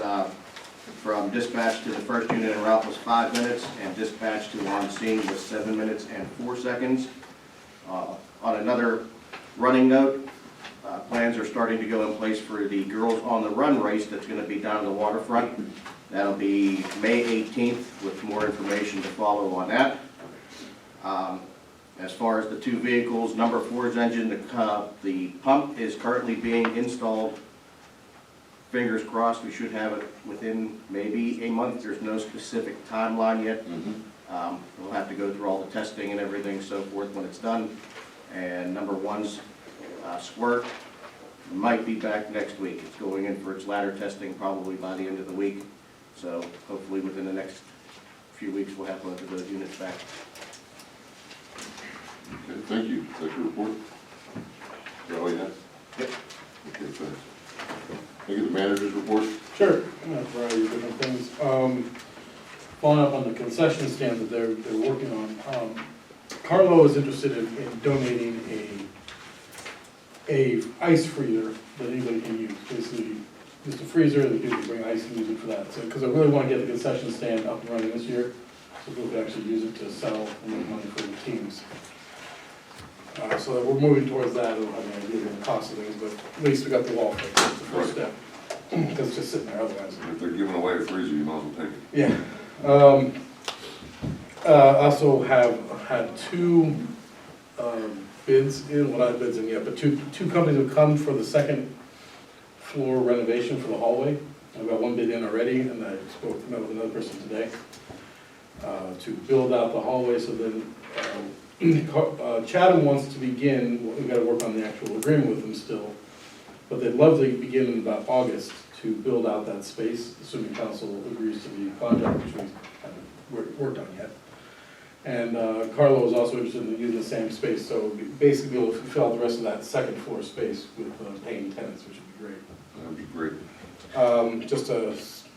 from dispatch to the first unit en route was 5 minutes, and dispatch to on scene was 7 minutes and 4 seconds. On another running note, plans are starting to go in place for the Girls on the Run race that's going to be down the waterfront. That'll be May 18th, with more information to follow on that. As far as the 2 vehicles, number 4's engine, the pump is currently being installed fingers crossed, we should have it within maybe a month. There's no specific timeline yet. We'll have to go through all the testing and everything, so forth, when it's done. And number one's squirt might be back next week. It's going in for its ladder testing probably by the end of the week. So hopefully within the next few weeks, we'll have both of those units back. Okay, thank you. Is that your report? Is that all you have? Yep. Okay, thanks. Can I get the manager's report? Sure, a variety of different things. Following up on the concession stand that they're working on, Carlo is interested in donating a ice freezer that anybody can use, basically just a freezer that people can bring ice and use it for that. So, because I really want to get the concession stand up and running this year, so people can actually use it to sell and make money for the teams. So we're moving towards that. I mean, I give you the cost of things, but at least we got the wall fixed. That's the first step. Because it's just sitting there otherwise. If they're giving away a freezer, you might as well take it. Yeah. Also have had two bids in, well, not bids in yet, but two companies have come for the second floor renovation for the hallway. I've got one bid in already, and I met with another person today to build out the hallway. So then Chatham wants to begin, we've got to work on the actual agreement with them still, but they'd love to begin in about August to build out that space, assuming council agrees to the contract, which we haven't worked on yet. And Carlo is also interested in using the same space, so basically we'll fill out the rest of that second floor space with paying tenants, which would be great. That'd be great. Just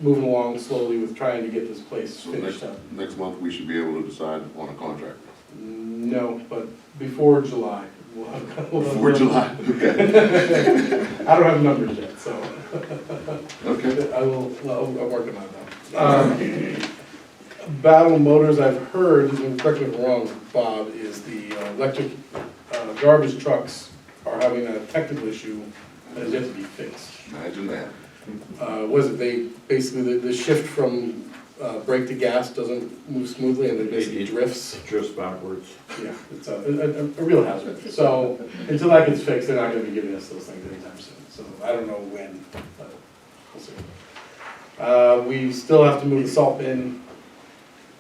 moving along slowly with trying to get this place So finished up. next month, we should be able to decide on a contract. No, but before July. Before July, okay. I don't have numbers yet, so. Okay. I'm working on that. Battle Motors, I've heard, and correct me if I'm wrong, Bob, is the electric garbage trucks are having a technical issue that has yet to be fixed. Imagine that. Was it they, basically the shift from brake to gas doesn't move smoothly and it basically drifts? Drifts backwards. Yeah, it's a real hazard. So until that gets fixed, they're not gonna be giving us those things anytime soon. So I don't know when, but we'll see. We still have to move the salt bin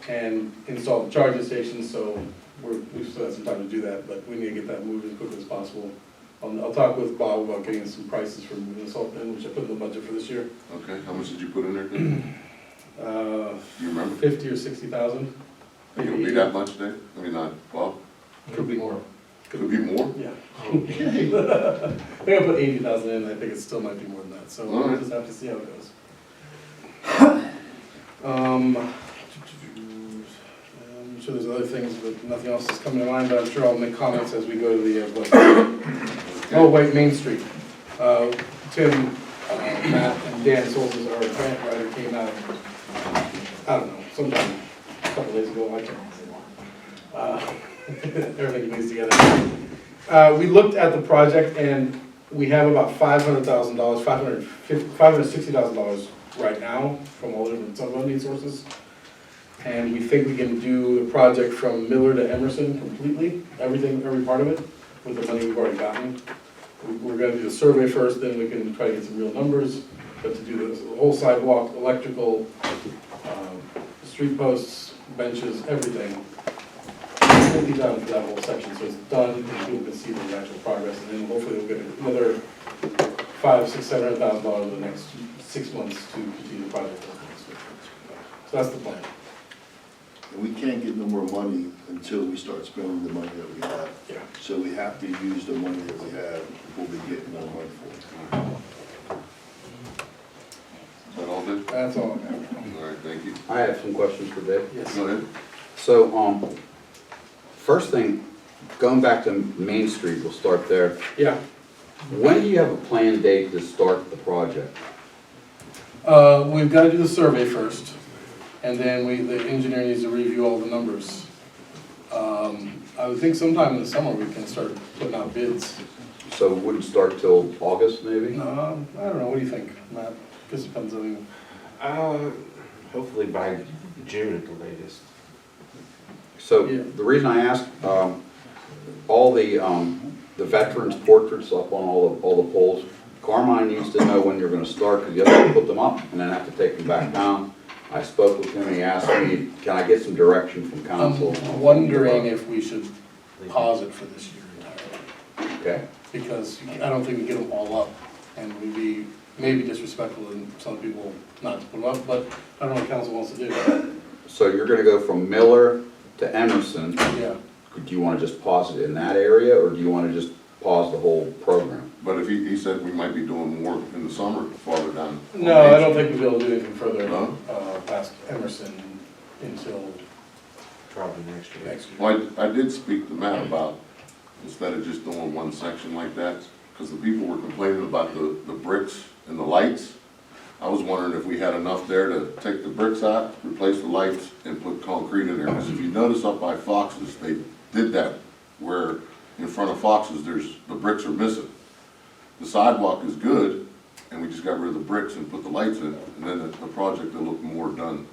and install the charging station, so we've still got some time to do that, but we need to get that moved as quickly as possible. I'll talk with Bob about getting some prices for moving the salt bin, which I put in the budget for this year. Okay, how much did you put in there? Do you remember? 50 or 60,000. Think it'll be that much, Dave? I mean, not, Bob? Could be more. Could it be more? Yeah. I think I put 80,000 in, I think it still might be more than that, so All we'll right. just have to see how it goes. I'm sure there's other things, but nothing else is coming to mind, but I'm sure I'll make comments as we go to the, oh, wait, Main Street. Tim, Matt, and Dan Soltis, our grant writer, came out, I don't know, sometime a couple days ago, I can't. Everything goes together. We looked at the project and we have about $500,000, $560,000 right now from all different funding sources. And we think we can do the project from Miller to Emerson completely, everything, every part of it, with the money we've already gotten. We're gonna do the survey first, then we can try to get some real numbers, but to do the whole sidewalk, electrical, street posts, benches, everything, completely done for that whole section, so it's done, and people can see the actual progress, and then hopefully we'll get another $500,000, $600,000, $700,000 in the next 6 months to continue the project. So that's the plan. And we can't get no more money until we start spending the money that we have. Yeah. So we have to use the money that we have before we get more money for it. Is that all, Dave? That's all I have. All right, thank you. I have some questions for Dave. Yes. Go ahead. So, first thing, going back to Main Street, we'll start there. Yeah. When do you have a planned date to start the project? We've got to do the survey first, and then the engineer needs to review all the numbers. I would think sometime in the summer we can start putting out bids. So it wouldn't start till August, maybe? I don't know, what do you think, Matt? Guess it depends on, Hopefully by June at the latest. So Yeah. the reason I ask, all the veterans' portraits up on all the poles, Carmine needs to know when you're gonna start, because you have to put them up and then have to take them back down. I spoke with him, he asked me, can I get some direction from council? I'm wondering if we should pause it for this year entirely, Okay, because I don't think we get them all up, and we'd be maybe disrespectful to some people not to put them up, but I don't know what council wants to do. so you're gonna go from Miller to Emerson. Yeah. Do you wanna just pause it in that area, or do you wanna just pause the whole program? But if he said we might be doing more in the summer, farther down. No, I don't think we'll be able to do anything further No? past Emerson until Probably next year. next year. Well, I did speak to Matt about, instead of just doing one section like that, because the people were complaining about the bricks and the lights. I was wondering if we had enough there to take the bricks out, replace the lights, and put concrete in there. Because if you notice up by Fox's, they did that, where in front of Fox's, the bricks are missing. The sidewalk is good, and we just got rid of the bricks and put the lights in, and then the project will look more done,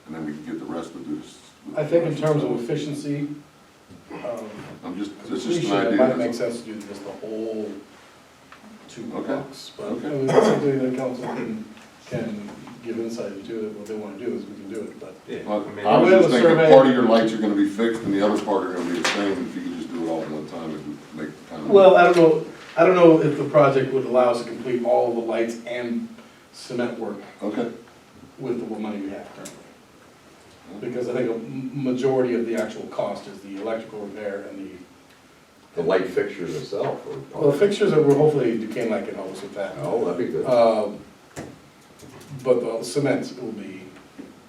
and then we can get the rest to do this. I think in terms of efficiency, It's just an it idea. might make sense to do just the whole 2 Okay. blocks. But I Okay. mean, it's something that council can give insight into it, what they want to do is we can do it, but. Well, I mean, I was we have just a thinking survey. part of your lights are gonna be fixed and the other part are gonna be the same. If you could just do it all at one time, it would make kind of. Well, I don't know if the project would allow us to complete all of the lights and cement work Okay. with the money we have currently. Because I think a majority of the actual cost is the electrical repair and The light fixtures itself? Or well, the fixtures that we're hopefully Duquesne Light can help us with that. Oh, that'd be good. But the cement will be.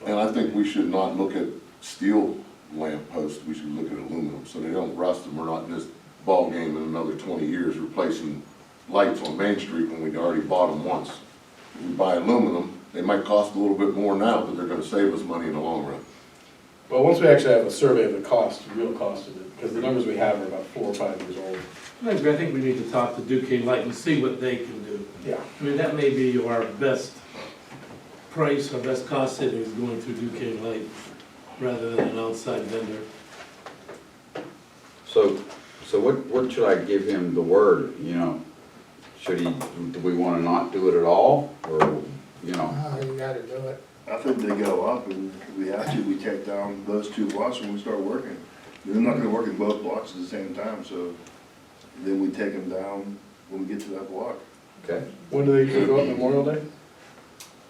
And I think we should not look at steel lamp posts, we should look at aluminum, so they don't rust and we're not in this ball game in another 20 years replacing lights on Main Street when we already bought them once. If we buy aluminum, they might cost a little bit more now, but they're gonna save us money in the long run. Well, once we actually have a survey of the cost, real cost of it, because the numbers we have are about 4 or 5 years old. I think we need to talk to Duquesne Light and see what they can do. Yeah. I mean, that may be our best price, our best cost savings going through Duquesne Light rather than an outside vendor. So what should I give him the word, you know? Do we wanna not do it at all, or, you know? Oh, you gotta do it. I think they go up, and if we have to, we take down those 2 blocks when we start working. They're not gonna work in both blocks at the same time, so then we take them down when we get to that block. Okay, When do they usually go up, Memorial Day?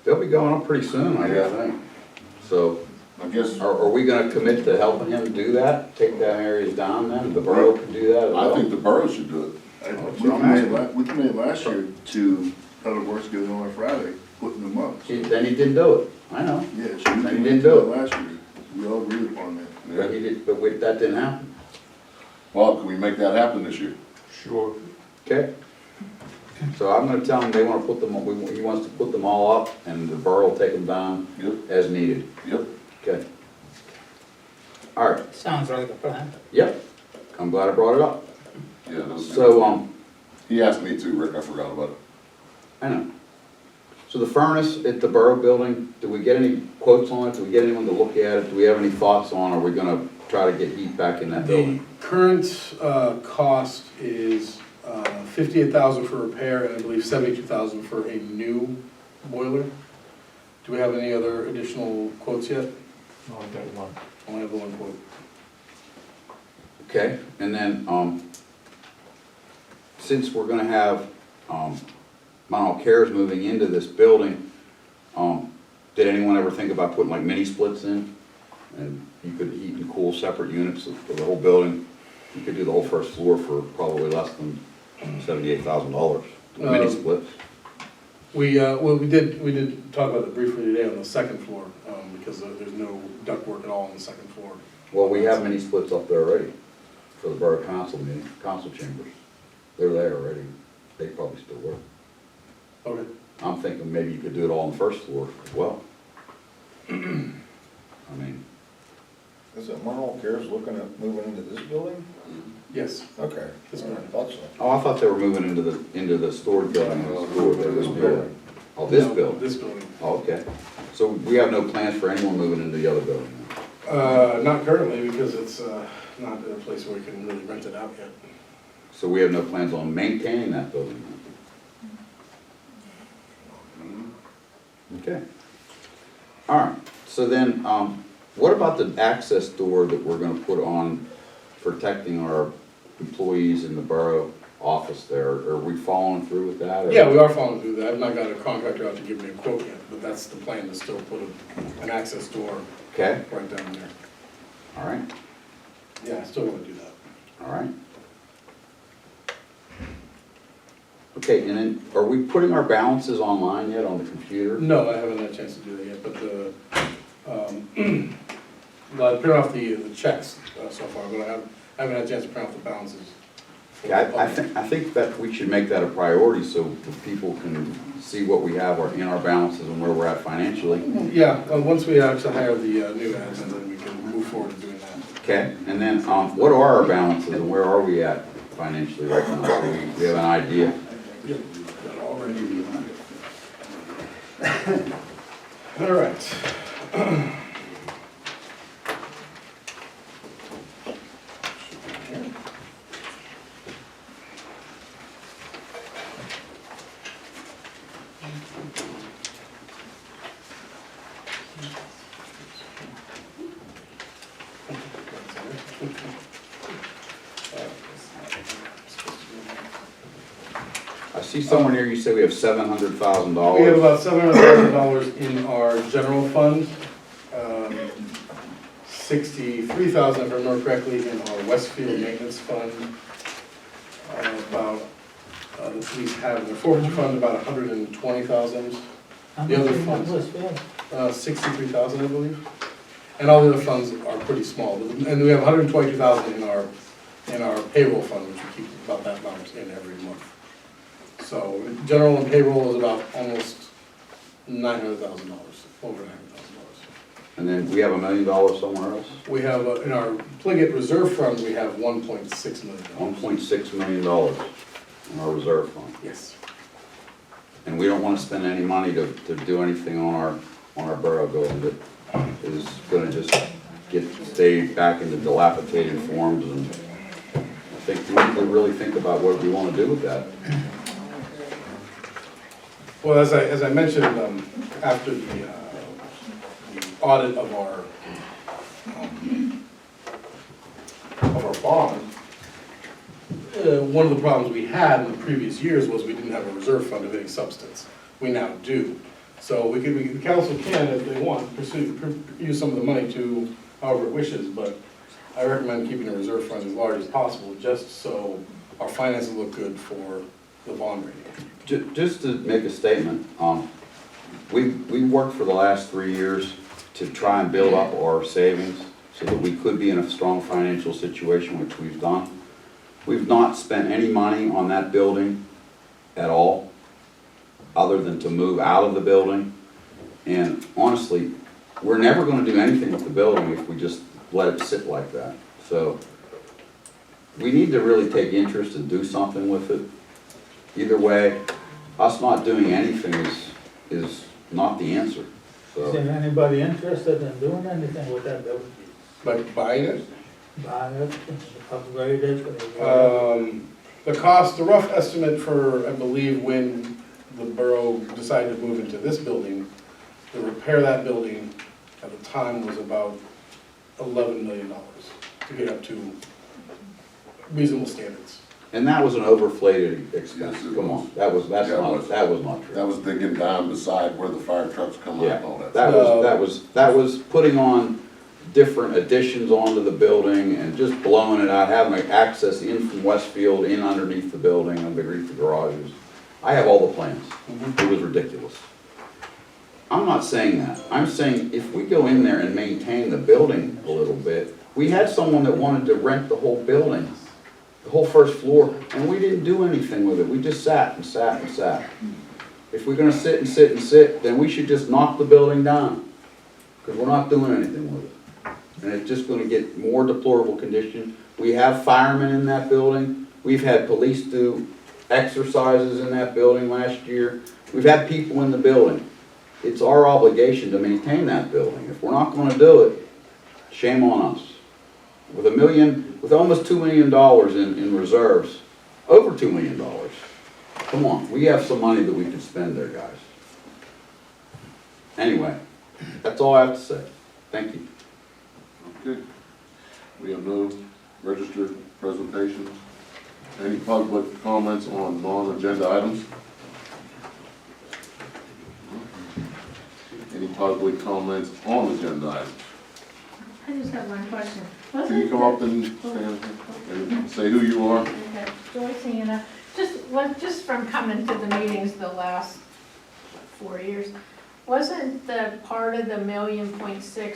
they'll be going up pretty soon, I think. So, I guess, are we gonna commit to helping him do that? Take down areas down then? The borough can do that as well? I think the borough should do it. We committed last year to Public Works going on Friday, putting them up. Then he didn't do it, I know. Yeah, so we Then he committed didn't to do it it. last year. We all agreed upon that. But that didn't happen. Well, can we make that happen this year? Sure. Okay. So I'm gonna tell him they wanna put them, he wants to put them all up, and the borough will take them down Yep. as needed. Yep. Okay. All right, Sounds like a plan. yep, I'm glad I brought it up. Yeah. that was good. So, He asked me too, Rick, I forgot about it. I know. So the furnace at the borough building, do we get any quotes on it? Do we get anyone to look at it? Do we have any thoughts on, are we gonna try to get heat back in that The building? current cost is $58,000 for repair and I believe $72,000 for a new boiler. Do we have any other additional quotes yet? No, I got one. I only have the one quote. Okay, and then, since we're gonna have, Munhall Cares moving into this building, did anyone ever think about putting like mini splits in? And you could heat and cool separate units for the whole building. You could do the whole first floor for probably less than $78,000, mini splits. We did talk about it briefly today on the second floor, because there's no ductwork at all on the second floor. Well, we have mini splits up there already for the borough council meeting, council chambers. They're there already. They probably still work. Okay. I'm thinking maybe you could do it all on the first floor as well. I mean, Is it Munhall Cares looking at moving into this building? Yes. Okay, This I one. thought so. oh, I thought they were moving into the storage building. This building. Oh, this No, building? This building. Oh, okay. So we have no plans for anyone moving into the other building? Not currently, because it's not in a place where we can really rent it out yet. So we have no plans on maintaining that building? Okay. All right, so then, what about the access door that we're gonna put on protecting our employees in the borough office there? Are we following through with that? Or- Yeah, we are following through that. I've not got a contractor out to give me a quote yet, but that's the plan, to still put an access door Okay, right down there. all right, Yeah, I still want to do that. all right. Okay, and then, are we putting our balances online yet on the computer? No, I haven't had a chance to do that yet, but well, I print off the checks so far, but I haven't had a chance to print off the balances. for Yeah, the public. I think that we should make that a priority so that people can see what we have in our balances and where we're at financially. Yeah, once we actually hire the new admin, then we can move forward to doing that. Okay, and then, what are our balances and where are we at financially right now? So we have an idea. Already. All right. I see somewhere near you say we have $700,000. We have about $700,000 in our general fund, 63,000, if I remember correctly, in our Westfield maintenance fund. About, the police have their forfeiture fund, about 120,000. The other funds, 63,000, I believe. And all the other funds are pretty small. And we have 122,000 in our payroll fund, which we keep about that amount in every month. So general and payroll is about almost $900,000, over $900,000. And then we have $1 million somewhere else? We have, in our Pliget reserve fund, we have $1.6 million. $1.6 million in our reserve fund. Yes. And we don't want to spend any money to do anything on our borough building that is gonna just stay back in the dilapidated forms, and I think we need to really think about what we want to do with that. Well, as I mentioned, after the audit of our bond, one of the problems we had in the previous years was we didn't have a reserve fund of any substance. We now do. So the council can, if they want, use some of the money to however it wishes, but I recommend keeping a reserve fund as large as possible, just so our finances look good for the bond rating. Just to make a statement, we worked for the last 3 years to try and build up our savings so that we could be in a strong financial situation, which we've done. We've not spent any money on that building at all, other than to move out of the building. And honestly, we're never going to do anything with the building if we just let it sit like that. So we need to really take interest and do something with it. Either way, us not doing anything is not the answer. Is So there anybody interested in doing anything with that building? Like buying it? Buy it, upgrade it? The rough estimate for, I believe, when the borough decided to move into this building, to repair that building at the time was about $11 million to get up to reasonable standards. and that was an overflated expense. Yes, it Come was. on, that was not true. That was digging down beside where the fire trucks come Yeah, up, all that. that was putting on different additions onto the building and just blowing it out, having access in from Westfield, in underneath the building, underneath the garages. I have all the plans. It was ridiculous. I'm not saying that. I'm saying if we go in there and maintain the building a little bit, we had someone that wanted to rent the whole building, the whole first floor, and we didn't do anything with it. We just sat and sat and sat. If we're gonna sit and sit and sit, then we should just knock the building down, because we're not doing anything with it. And it's just gonna get more deplorable condition. We have firemen in that building. We've had police do exercises in that building last year. We've had people in the building. It's our obligation to maintain that building. If we're not gonna do it, shame on us. With almost $2 million in reserves, over $2 million. Come on, we have some money that we can spend there, guys. Anyway, that's all I have to say. Thank you. Okay. We have no registered presentations. Any public comments on non-agenda items? Any public comments on agenda items? I just have one question. Can you come up and stand and say who you are? Okay, Joyce Hannah, just from coming to the meetings the last 4 years, wasn't the part of the $1.6 million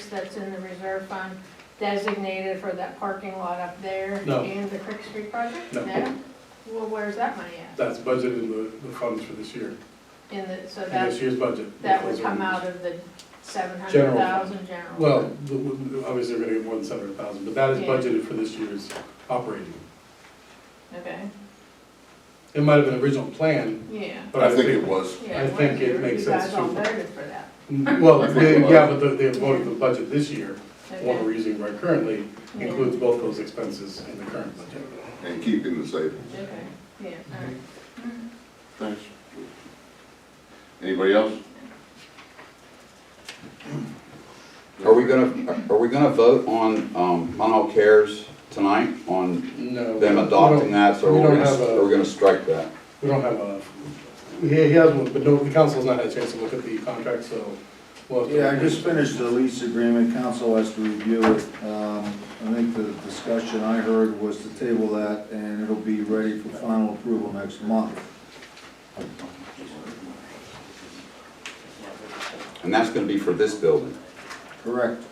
that's in the reserve fund designated for that parking lot up there? No. And the Creek Street project? No. Well, where's that money at? That's budgeted in the funds for this year, In the, so in that, this year's budget. that would come out of the 700,000 general? Well, obviously, we're gonna get more than 700,000, but that is Yeah. budgeted for this year's operating. Okay, It might have been original plan, yeah. but I think it was. Yeah, I think it makes sense You guys all to- voted for that. Well, yeah, but they voted the budget this year. One Okay. we're using right currently Yeah. includes both those expenses in the current budget. And keeping the savings. Okay, yeah, all right. Thanks. Anybody else? Are we gonna vote on, Munhall Cares tonight, on No. them adopting that, so we we're don't gonna, have a- we're gonna strike that? We don't have a, he has one, but no, the council's not had a chance to look at the contract, so. we'll have to- Yeah, I just finished the lease agreement, council has to review it. I think the discussion I heard was to table that, and it'll be ready for final approval next month. And that's gonna be for this building? Correct.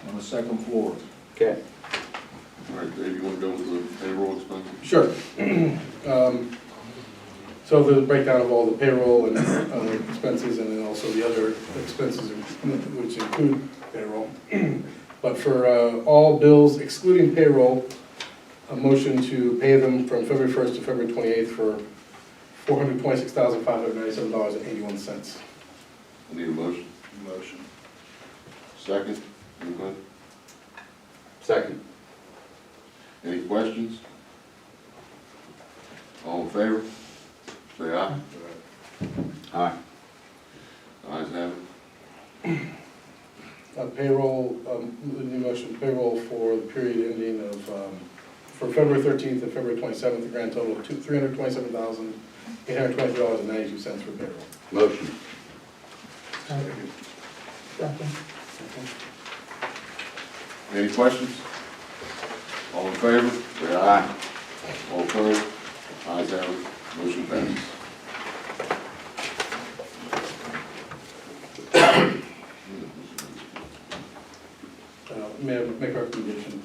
On the second floor. Okay. All right, Dave, you want to go with the payroll expenses? Sure. So the breakdown of all the payroll and expenses, and then also the other expenses, which include payroll. But for all bills excluding payroll, a motion to pay them from February 1st to February 28th for $426,597.81. Need a motion? Motion. Second? Anybody? Second. Any questions? All in favor? Say aye. Aye. Ayes have it. Payroll, the new motion, payroll for the period ending of, for February 13th and February 27th, a grand total of $327,823.92 for payroll. Motion. Second. Any questions? All in favor? Say aye. All opposed? Ayes have it. Motion passes. May I make a recommendation?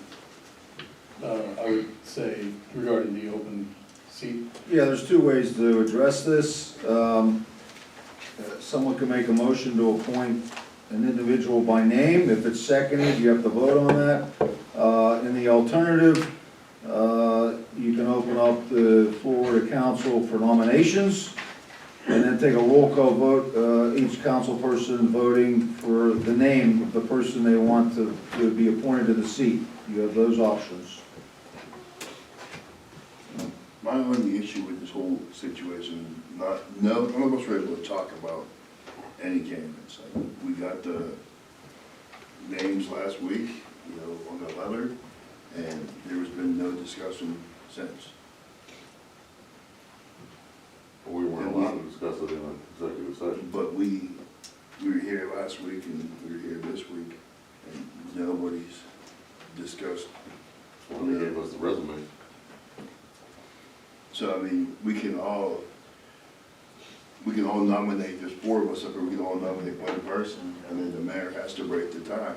I would say regarding the open seat. Yeah, there's two ways to address this. Someone can make a motion to appoint an individual by name. If it's seconded, you have to vote on that. In the alternative, you can open up the floor to council for nominations, and then take a roll call vote, each council person voting for the name of the person they want to be appointed to the seat. You have those options. My only issue with this whole situation, none of us were able to talk about any candidates. We got the names last week, on the letter, and there has been no discussion since. We weren't allowed to discuss it in an executive session. But we were here last week and we were here this week, and nobody's discussed. Well, they gave us the resume. So, I mean, we can all nominate, there's four of us up here, we can all nominate one person, and then the mayor has to break the tie,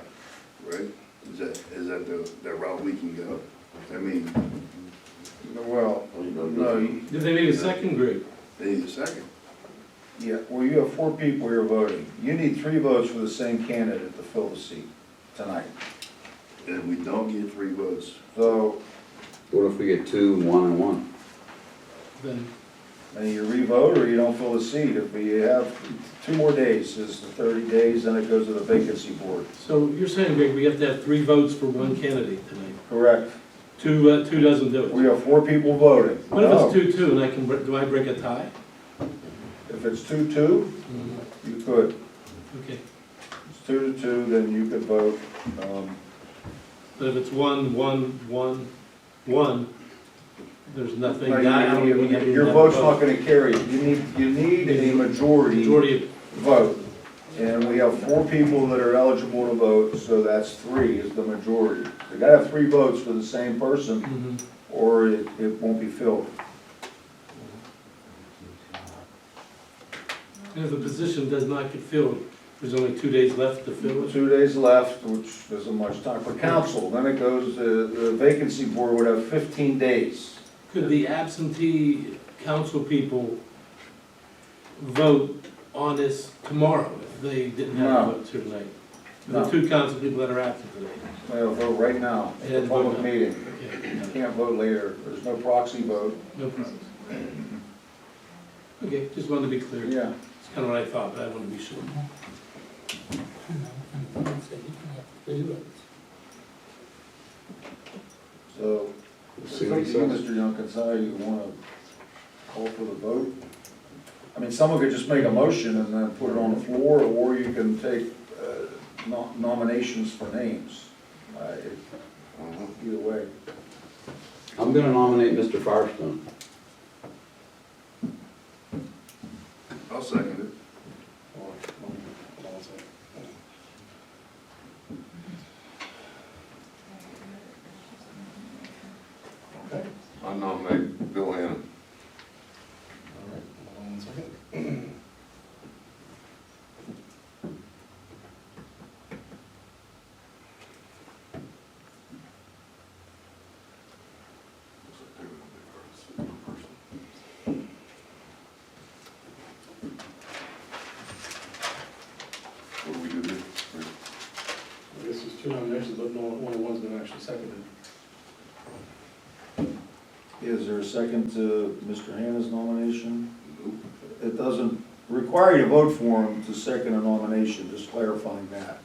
right? Is that the route we can go? I mean, Well, no, Do they need a second grade? they need a second. yeah, well, you have 4 people here voting. You need 3 votes for the same candidate to fill the seat tonight. And we don't get 3 votes. So, What if we get 2, 1, and 1? Then, and you re-vote or you don't fill the seat. If we have 2 more days, is the 30 days, then it goes to the vacancy board. so you're saying, Greg, we have to have 3 votes for one candidate tonight? Correct. Two doesn't do it? We have 4 people voting. What if No. it's 2-2 and do I break a tie? If it's 2-2, you could. Okay, It's 2-2, then you could vote. but if it's 1-1-1-1, there's nothing. No, I don't even have Your that vote's vote. not gonna carry. You need a majority Majority of, vote. And we have 4 people that are eligible to vote, so that's 3 is the majority. You gotta have 3 votes for the same person, mhm. or it won't be filled. And if the position does not get filled, there's only 2 days left to fill it. 2 days left, which isn't much time for council. Then it goes, the vacancy board would have 15 days. Could the absentee council people vote on this tomorrow if they didn't have No. a vote tonight? The No. 2 council people that are absent today. They'll vote right now, at the And vote public now. meeting. Okay, You can't vote later. There's no proxy vote. no problem. Okay, just wanted to be clear. Yeah. It's kind of what I thought, but I wanted to be sure. So, See it's what up he to you, says. Mr. Youngkins, how you wanna call for the vote? I mean, someone could just make a motion and then put it on the floor, or you can take nominations for names. Either way. I'm gonna nominate Mr. Firestone. I'll second it. Okay, I nominate Bill Hanna. all right, hold on 1 second. What do we do here? This is 2 nominations, but only one's been actually seconded. Is there a second to Mr. Hannah's nomination? It doesn't require you to vote for him to second a nomination, just clarifying that.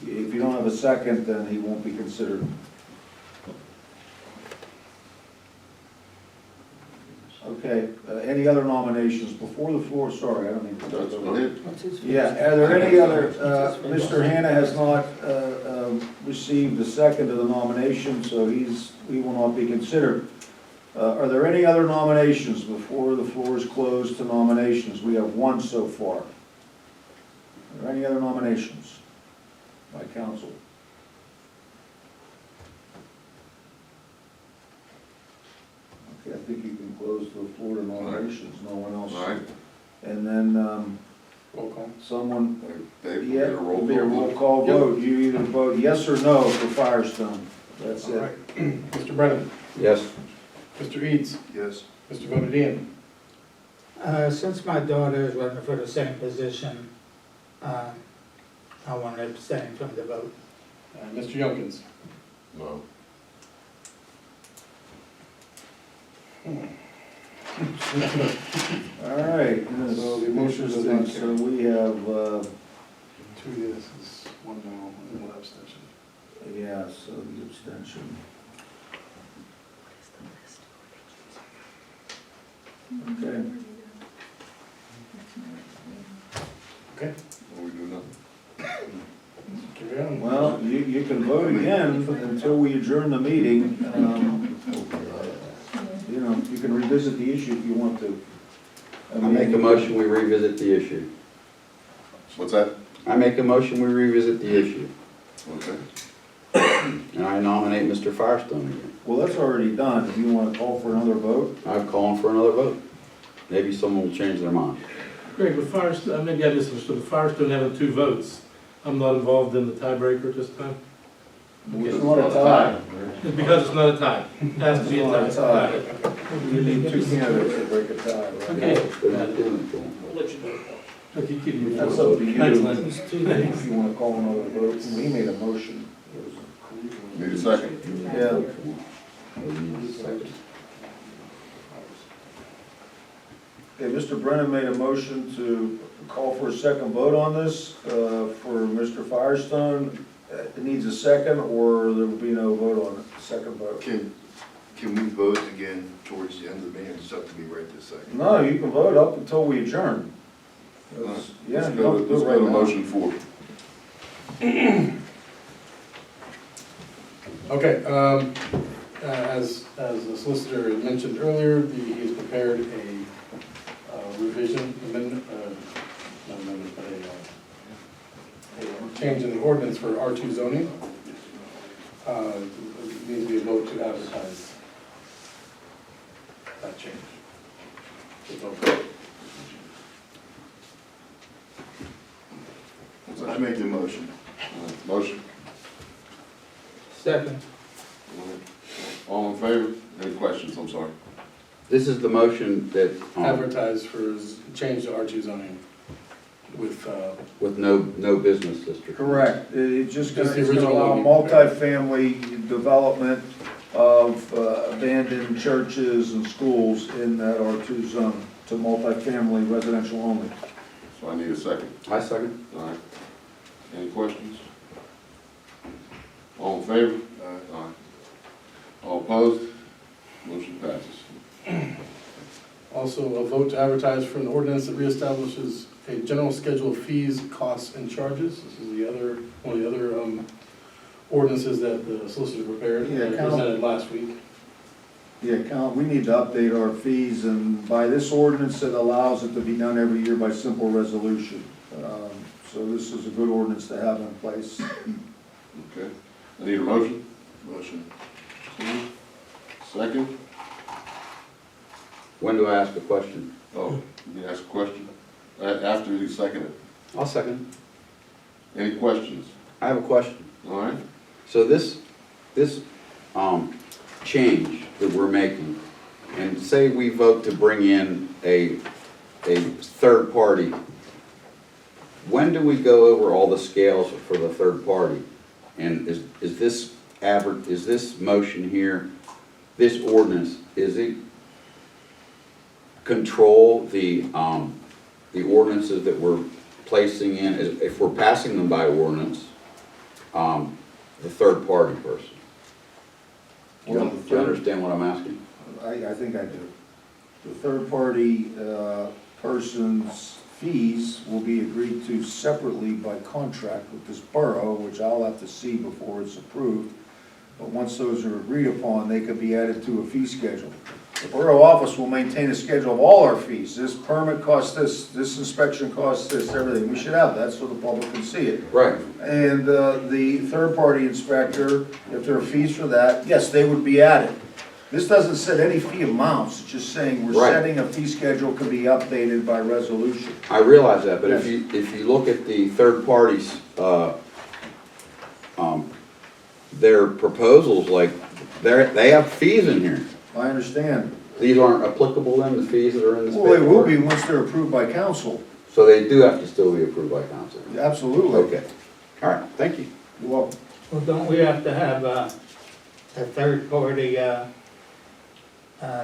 If you don't have a second, then he won't be considered. Okay, any other nominations before the floor? Sorry, I don't mean to. That's go ahead. Yeah, are there any other, Mr. Hannah has not received a second to the nomination, so he will not be considered. Are there any other nominations before the floor is closed to nominations? We have 1 so far. Are there any other nominations by council? Okay, I think you can close the floor to nominations, no one else. All right. And then, Roll call. someone, Dave, we yeah, get a roll it'll be a call. roll call vote. You either vote yes or no for Firestone. That's All it. right, Mr. Brennan, Yes. Mr. Eads, Yes. Mr. Bonadian, Since my daughter is running for the same position, I want to abstain from the vote. and Mr. Youngkins. No. All right. So the motion does not So carry. we have, 2 yeses, 1 no, and 1 abstention. yeah, so the abstention. Okay. Okay, What do we do now? carry on. Well, you can vote again until we adjourn the meeting. You know, you can revisit the issue if you want to. I make a motion, we revisit the issue. What's that? I make a motion, we revisit the issue. Okay. And I nominate Mr. Firestone again. Well, that's already done. If you want to call for another vote, I'm calling for another vote. Maybe someone will change their mind. Great, but Firestone, maybe I misunderstood, but Firestone having 2 votes, I'm not involved in the tiebreaker at this time? it's not a tie. It's because it's not a tie. It has to be a It's not a tie. tie. You need 2 candidates to break a tie, right? Okay. They're not doing it for him. Okay, keep me That's informed. up to you. Thanks, Lynn. If you want to call another vote, we made a motion. Need a second? Yeah. Okay, Mr. Brennan made a motion to call for a second vote on this, for Mr. Firestone. It needs a second, or there will be no vote on it, second vote. Can we vote again towards the end of the meeting? It's up to me right this second. No, you can vote up until we adjourn. Yeah, Let's you go don't to, do let's it go to right now. motion 4. Okay, as the solicitor mentioned earlier, he has prepared a revision, amendment, not amendment, but a change in the ordinance for R2 zoning. It needs to be a vote to advertise that change. So vote. I make the motion. Motion. Second. All in favor? Any questions? I'm sorry. This is the motion that, Advertise for change to R2 zoning with, with no business district. Correct, it's just Just gonna, the it's gonna original allow one. multifamily development of abandoned churches and schools in that R2 zone to multifamily residential only. So I need a second. I second. All right. Any questions? All in favor? Aye. All opposed? Motion passes. also a vote to advertise for an ordinance that reestablishes a general schedule of fees, costs, and charges. This is the other, one of the other ordinances that the solicitor prepared Yeah, and presented last week. Yeah, we need to update our fees, and by this ordinance, it allows it to be done every year by simple resolution. So this is a good ordinance to have in place. Okay. I need a motion. Motion. Second. When do I ask a question? Oh, you ask a question? After you second it. I'll second. Any questions? I have a question. All right. So this change that we're making, and say we vote to bring in a third party, when do we go over all the scales for the third party? And is this motion here, this ordinance, is it control the ordinances that we're placing in, if we're passing them by ordinance, the third party person? Do you understand what I'm asking? I think I do. The third party person's fees will be agreed to separately by contract with this borough, which I'll have to see before it's approved. But once those are agreed upon, they could be added to a fee schedule. The borough office will maintain a schedule of all our fees. This permit costs this inspection costs this, everything. We should have that so the public can see it. Right. And the third-party inspector, if there are fees for that, yes, they would be added. This doesn't set any fee amounts, it's just saying we're Right. setting a fee schedule can be updated by resolution. I realize that, but Yes. if you look at the third parties, their proposals, like, they have fees in here. I understand. These aren't applicable then, the fees that are in this Well, they will paperwork? be once they're approved by council. So they do have to still be approved by council? Absolutely. Okay. All right, thank you. You're welcome. Well, don't we have to have a third party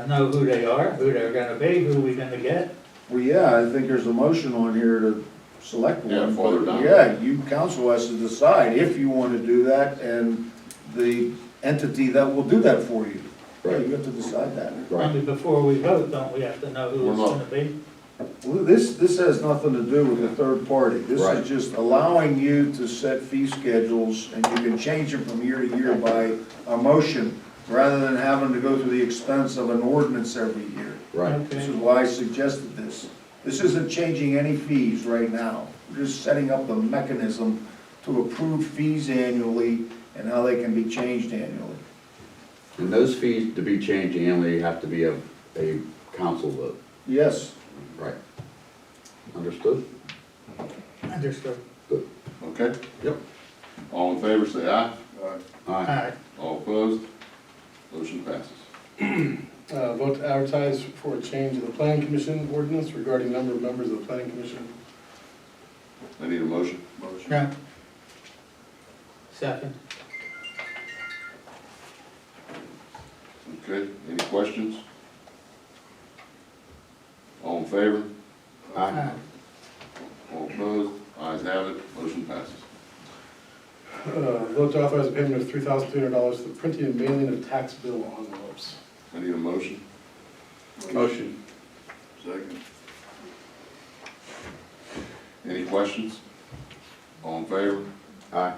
know who they are, who they're gonna be, who we gonna get? Well, yeah, I think there's a motion on here to select one. Yeah, farther down. Yeah, you, council has to decide if you want to do that, and the entity that will do that for you. Yeah, you have to decide that. I mean, before we vote, don't we have to know who We're it's not. gonna be? Well, this has nothing to do with the third party. This Right. is just allowing you to set fee schedules, and you can change them from year to year by a motion, rather than having to go through the expense of an ordinance every year. Right. This is why I suggested this. This isn't changing any fees right now. We're just setting up the mechanism to approve fees annually and how they can be changed annually. And those fees to be changed annually have to be a council vote. Yes. Right. Understood? Understood. Okay? Yep. All in favor, say aye. Aye. Aye. All opposed? Motion passes. Vote to advertise for a change in the planning commission ordinance regarding number of members of the planning commission. I need a motion. Motion. Yeah. Second. Okay, any questions? All in favor? Aye. All opposed? Ayes have it, motion passes. Vote to authorize a payment of $3,300 for the printing and mailing of tax bill envelopes. I need a motion. Motion. Second. Any questions? All in favor? Aye.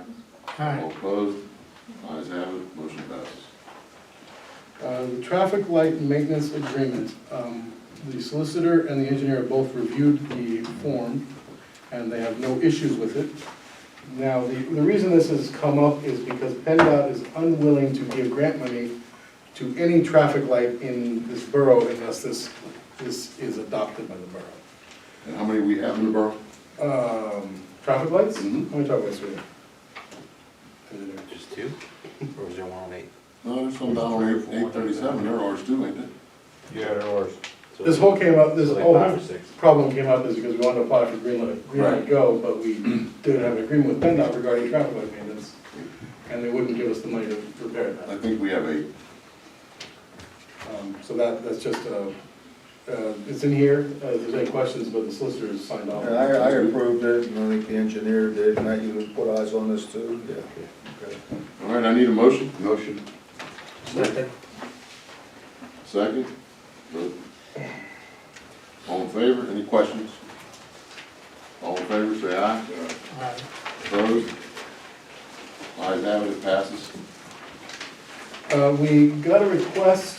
All opposed? Ayes have it, motion passes. The traffic light maintenance agreement, the solicitor and the engineer have both reviewed the form, and they have no issues with it. Now, the reason this has come up is because PennDOT is unwilling to give grant money to any traffic light in this borough unless this is adopted by the borough. And how many we have in the borough? Traffic lights? Mhm. How many traffic lights do we have? Just 2? Or was there one on 8? No, there's some down on 837, they're ours too, ain't they? Yeah, there was. This whole came up, this So like whole 5 or 6. problem came up is because we wanted to apply for green light Right. go, but we didn't have an agreement with PennDOT regarding traffic light maintenance, and they wouldn't give us the money to repair that. I think we have 8. So that's just, it's in here, if there's any questions, but the solicitor has signed off. And I approved it, and I think the engineer did, and that you put eyes on this too, yeah. Okay. All right, I need a motion. Motion. Second. Second. Vote. All in favor? Any questions? All in favor, say aye. Opposed? Ayes have it, it passes. We got a request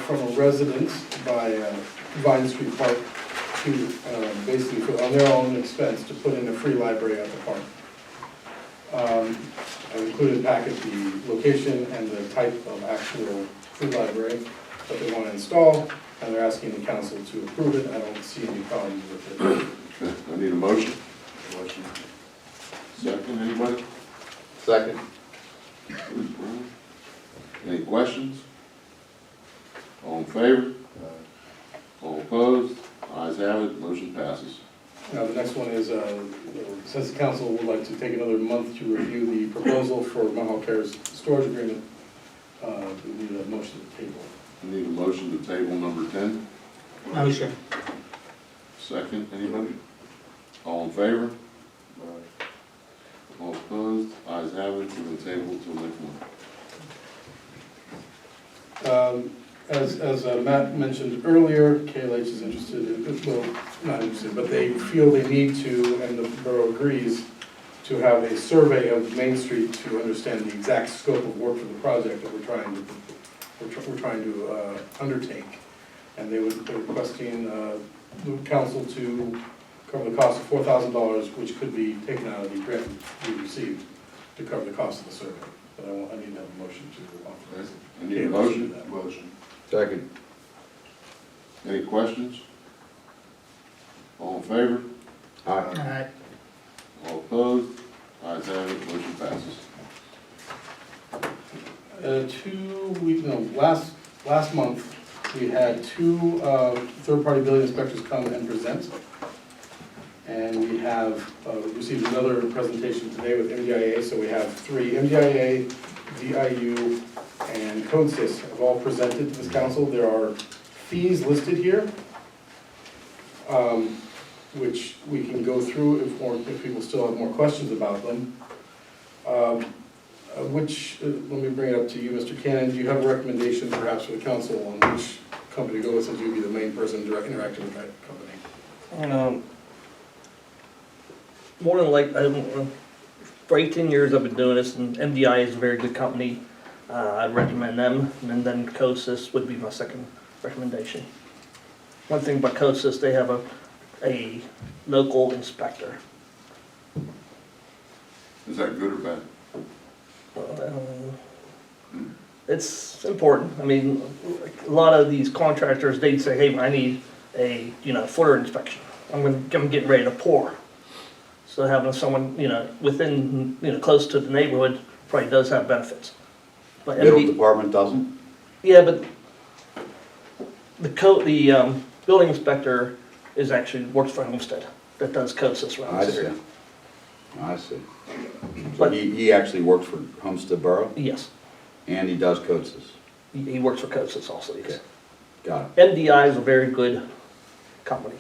from a resident by Vine Street Park to, basically, on their own expense, to put in a free library at the park. I included in the packet the location and the type of actual free library that they want to install, and they're asking the council to approve it. I don't see any problems with it. Okay, I need a motion. Motion. Second, anybody? Second. Any questions? All in favor? All opposed? Ayes have it, motion passes. Now, the next one is, since the council would like to take another month to review the proposal for Munhall Care's storage agreement, we need a motion to table. I need a motion to table number 10. Motion. Second, anybody? All in favor? All opposed? Ayes have it, we're table till next month. As Matt mentioned earlier, KLH is interested in, well, not interested, but they feel they need to, and the borough agrees, to have a survey of Main Street to understand the exact scope of work for the project that we're trying to undertake. And they're requesting the council to cover the cost of $4,000, which could be taken out of the grant we received to cover the cost of the survey. But I need to have a motion to authorize it. I need a motion. Motion. Second. Any questions? All in favor? Aye. All opposed? Ayes have it, motion passes. Last month, we had two third-party building inspectors come and present. And we have received another presentation today with MDIA, so we have 3, MDIA, DIU, and CodeSys have all presented to this council. There are fees listed here, which we can go through if people still have more questions about them. Let me bring it up to you, Mr. Cannon. Do you have a recommendation perhaps for the council on which company to go with, since you'd be the main person interacting with that company? More than like, for 18 years I've been doing this, and MDI is a very good company. I'd recommend them, and then CodeSys would be my second recommendation. One thing about CodeSys, they have a local inspector. Is that good or bad? It's important. I mean, a lot of these contractors, they'd say, hey, I need a, footer inspection. I'm getting ready to pour. So having someone, within, close to the neighborhood probably does have benefits. But Middle department doesn't? yeah, but the building inspector is actually works for Homestead that does CodeSys around I this see. area. I see. So But- he actually works for Homestead Borough, Yes, and he does CodeSys? he works for CodeSys also, yes. Okay. Got it. MDI is a very good company.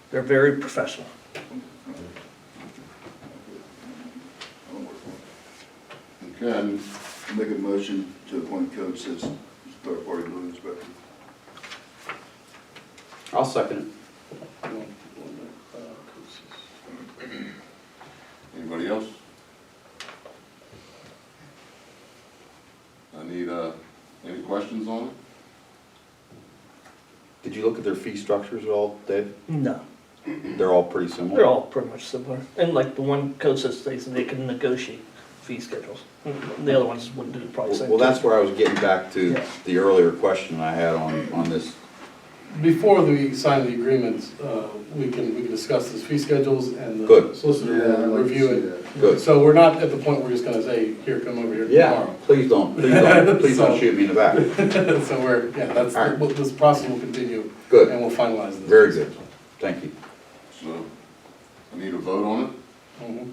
They're very professional. Okay, and Make a motion to appoint CodeSys as third-party building inspector. I'll second it. Did you look at their fee structures at all, Dave? No, They're all pretty similar? they're all pretty much similar. And like the one code says they can negotiate fee schedules. The other ones wouldn't do probably the same. Well, that's where I was getting back to Yeah. the earlier question I had on this. Before we sign the agreement, we can discuss the fee schedules and the Good. solicitor Yeah, I'd will like to review see it. that. Good. So we're not at the point where we're just gonna say, here, come over here Yeah, tomorrow. please don't shoot me in the back. So we're, yeah, that's, All right. this process will continue Good, and we'll finalize this. very good. Thank you. So, I need a vote on it. Mhm.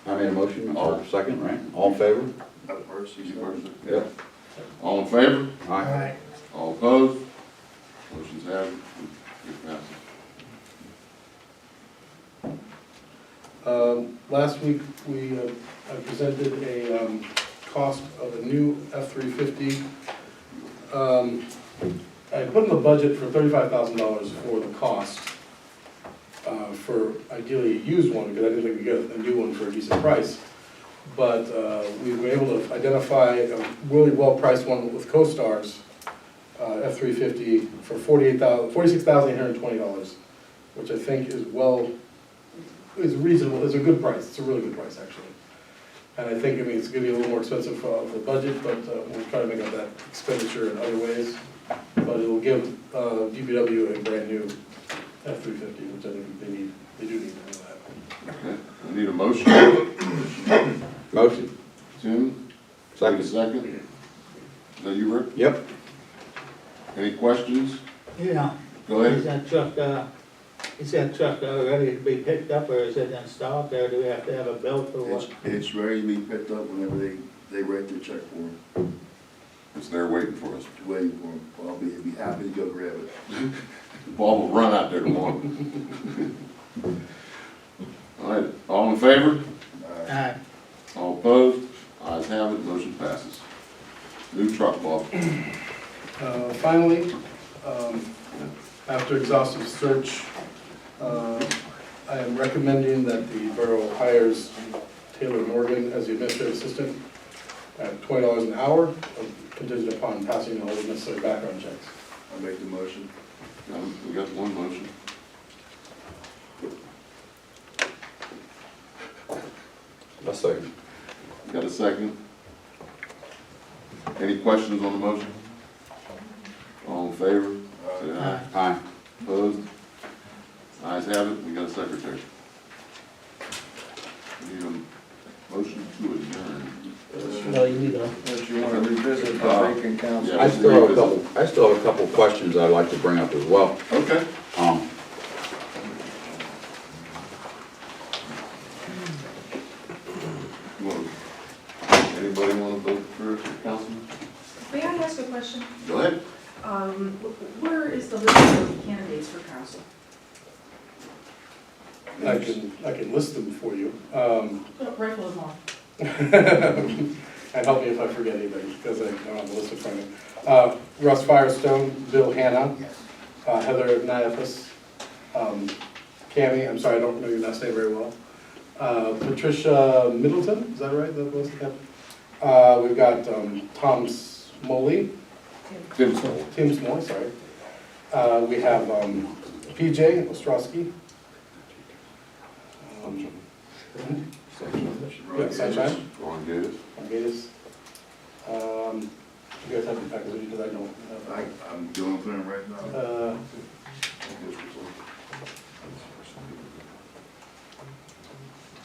I made a motion, or second, right? All in favor? That first, You first? Yep. All in favor? Aye. All opposed? Motion's have it. It passes. Last week, I presented a cost of a new F-350. I put in the budget for $35,000 for the cost, for ideally a used one, because I didn't think we'd get a new one for a decent price. But we were able to identify a really well-priced one with Co-Stars, F-350, for $46,820, which I think is reasonable, is a good price, it's a really good price, actually. And I think, it's gonna be a little more expensive for the budget, but we'll try to make up that expenditure in other ways. But it will give DPW a brand new F-350, which I think they do need to know that. Okay, I need a motion. Motion. Tim? Second. Second. Is that you, Rick? Yep. Any questions? Yeah. Go Is ahead. that truck ready to be picked up, or is it installed there? Do we have to have a bill for what? It's ready to be picked up whenever they write their check for it. It's there waiting for us. Waiting for them. I'll be happy to go grab it. Bob will run out there tomorrow. All right, all in favor? Aye. All opposed? Ayes have it, motion passes. New truck, Bob. Finally, after exhaustive search, I am recommending that the borough hires Taylor Morgan as the administrative assistant at $20 an hour, contingent upon passing all the necessary background checks. I'll make the motion. We got one motion. A second. Got a second? Any questions on the motion? All in favor? Say aye. Aye. Opposed? Ayes have it, we got a secretary. Need a motion to adjourn. No, you need a, If you want to revisit the vacant council. Yeah. I still have a couple questions I'd like to bring up as well. Okay. Anybody want to vote for councilman? May I ask a question? Go ahead. Where is the list of candidates for council? I can list them for you. Rifle them off. And help me if I forget anybody, because I don't have the list in front of me. Russ Firestone, Bill Hanna, Heather Niafis, Cammie, I'm sorry, I don't know your last name very well. Patricia Middleton, is that right? That was the captain. We've got Tom Smoley, Tim Stoll. Tim Smoley, sorry. We have PJ Ostrowski. Yeah, Sunshine. Ron Gates. Gatus. You guys have the package with you, because I don't have. I'm doing for them right now.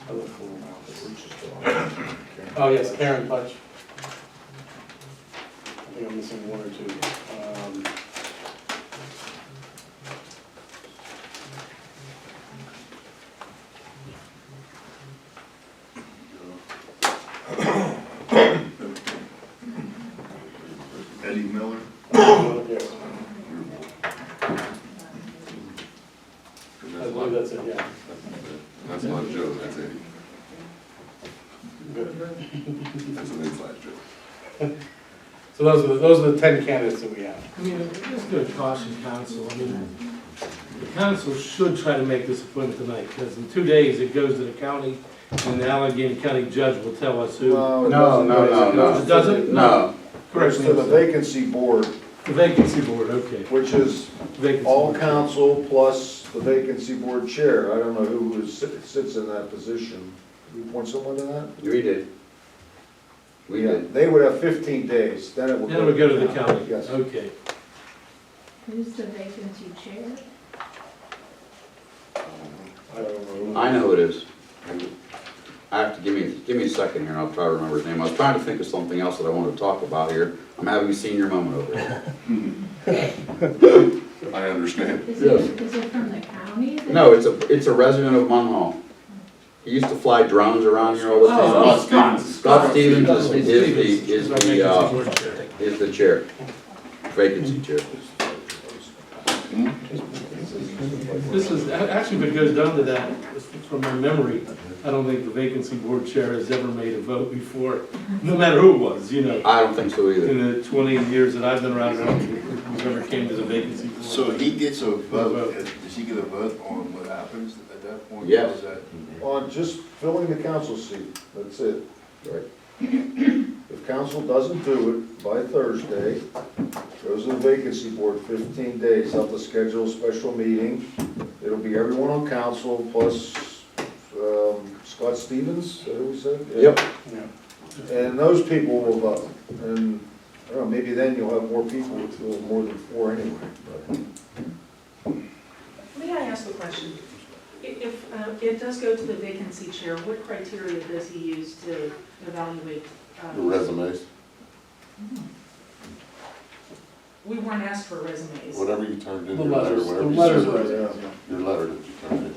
I look for Oh, yes, Karen Putch. I think I'm missing one or two. Eddie Miller. Yes. I believe that's it, yeah. That's not Joe, that's Eddie. Good. That's an inside joke. So those are the 10 candidates that we have. I mean, just gonna caution council, I mean, the council should try to make this appointment tonight, because in 2 days it goes to the county, and the Allegheny County judge will tell us who. No, it No, doesn't. no. It doesn't? No. It's to the vacancy board The vacancy board, okay. which is Vacancy all board. council plus the vacancy board chair. I don't know who sits in that position. You want someone to that? We did. We Yeah, did. they would have 15 days, then it would Then it would go to the county, Yes. okay. Who's the vacancy chair? I know who it is. I have to, give me a second here, and I'll try to remember his name. I was trying to think of something else that I wanted to talk about here. I'm having a senior moment over here. I understand. Is it from the county? No, it's a resident of Munhall. He used to fly drones around here all the time. Oh, Scott. Scott Stevens Is our vacancy board chair. is the chair, vacancy chair. This is, actually, if it goes down to that, from my memory, I don't think the vacancy board chair has ever made a vote before, no matter who it was, you know. I don't think so either. In the 20 years that I've been around, I don't think we've ever came to the vacancy board. So he gets a vote, does he get a vote on what happens at that point? Yes. Or is that- On just filling the council seat, that's it. Right. If council doesn't do it by Thursday, goes to the vacancy board 15 days, have to schedule a special meeting. It'll be everyone on council plus Scott Stevens, is that who we said? Yeah. Yep. And those people will vote. And, I don't know, maybe then you'll have more people, more than 4 anyway. But May I ask a question? If it does go to the vacancy chair, what criteria does he use to evaluate? The resumes, We weren't asked for resumes. whatever you turned in, The your letter, letters, whatever the you letters sent, are, your letter that you turned in.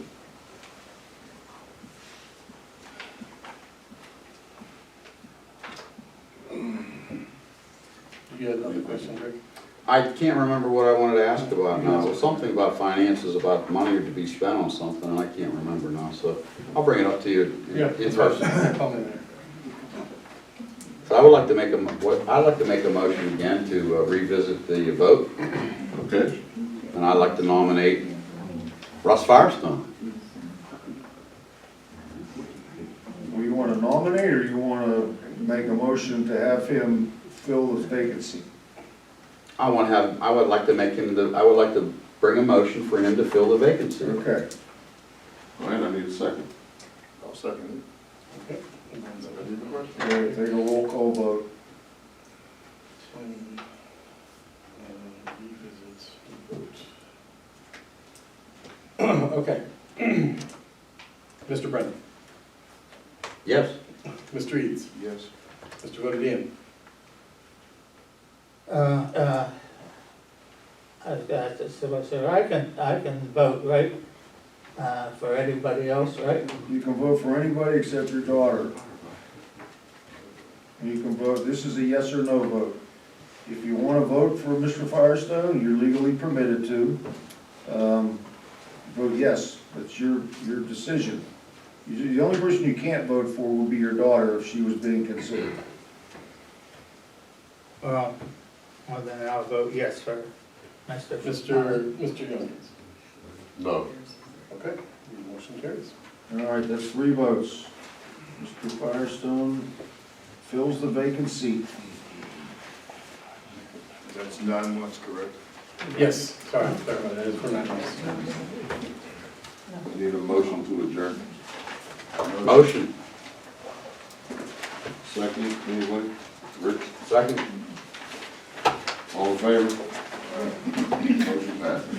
You had another question, Rick? I can't remember what I wanted to ask about now. It was something about finances, about money to be spent on something, and I can't remember now, so I'll bring it up to you Yeah. in person. Call me there. So I would like to make I'd like to make a motion again to revisit the vote, Okay. and I'd like to nominate Russ Firestone. well, you want to nominate or you want to make a motion to have him fill his vacancy? I would like to bring a motion for him to fill the vacancy. Okay. All right, I need a second. I'll second Okay. Okay, take a roll call vote. Okay. Mr. Brennan, Yes? Mr. Eads, it. Yes. Mr. Bodadian, So I can vote, right? For anybody else, right? You can vote for anybody except your daughter. You can vote, this is a yes or no vote. If you want to vote for Mr. Firestone, you're legally permitted to. Vote yes, that's your decision. The only person you can't vote for would be your daughter if she was being considered. Well, then I'll vote yes for Mr. Mr. Youngins. No. Okay, your motion carries. All right, that's 3 votes. Mr. Firestone fills the vacant seat. That's 9 months, correct? Yes, sorry, that is for 9 months. I need a motion to adjourn. Motion. Second, anybody? Rick, Second. all in favor? Motion passes.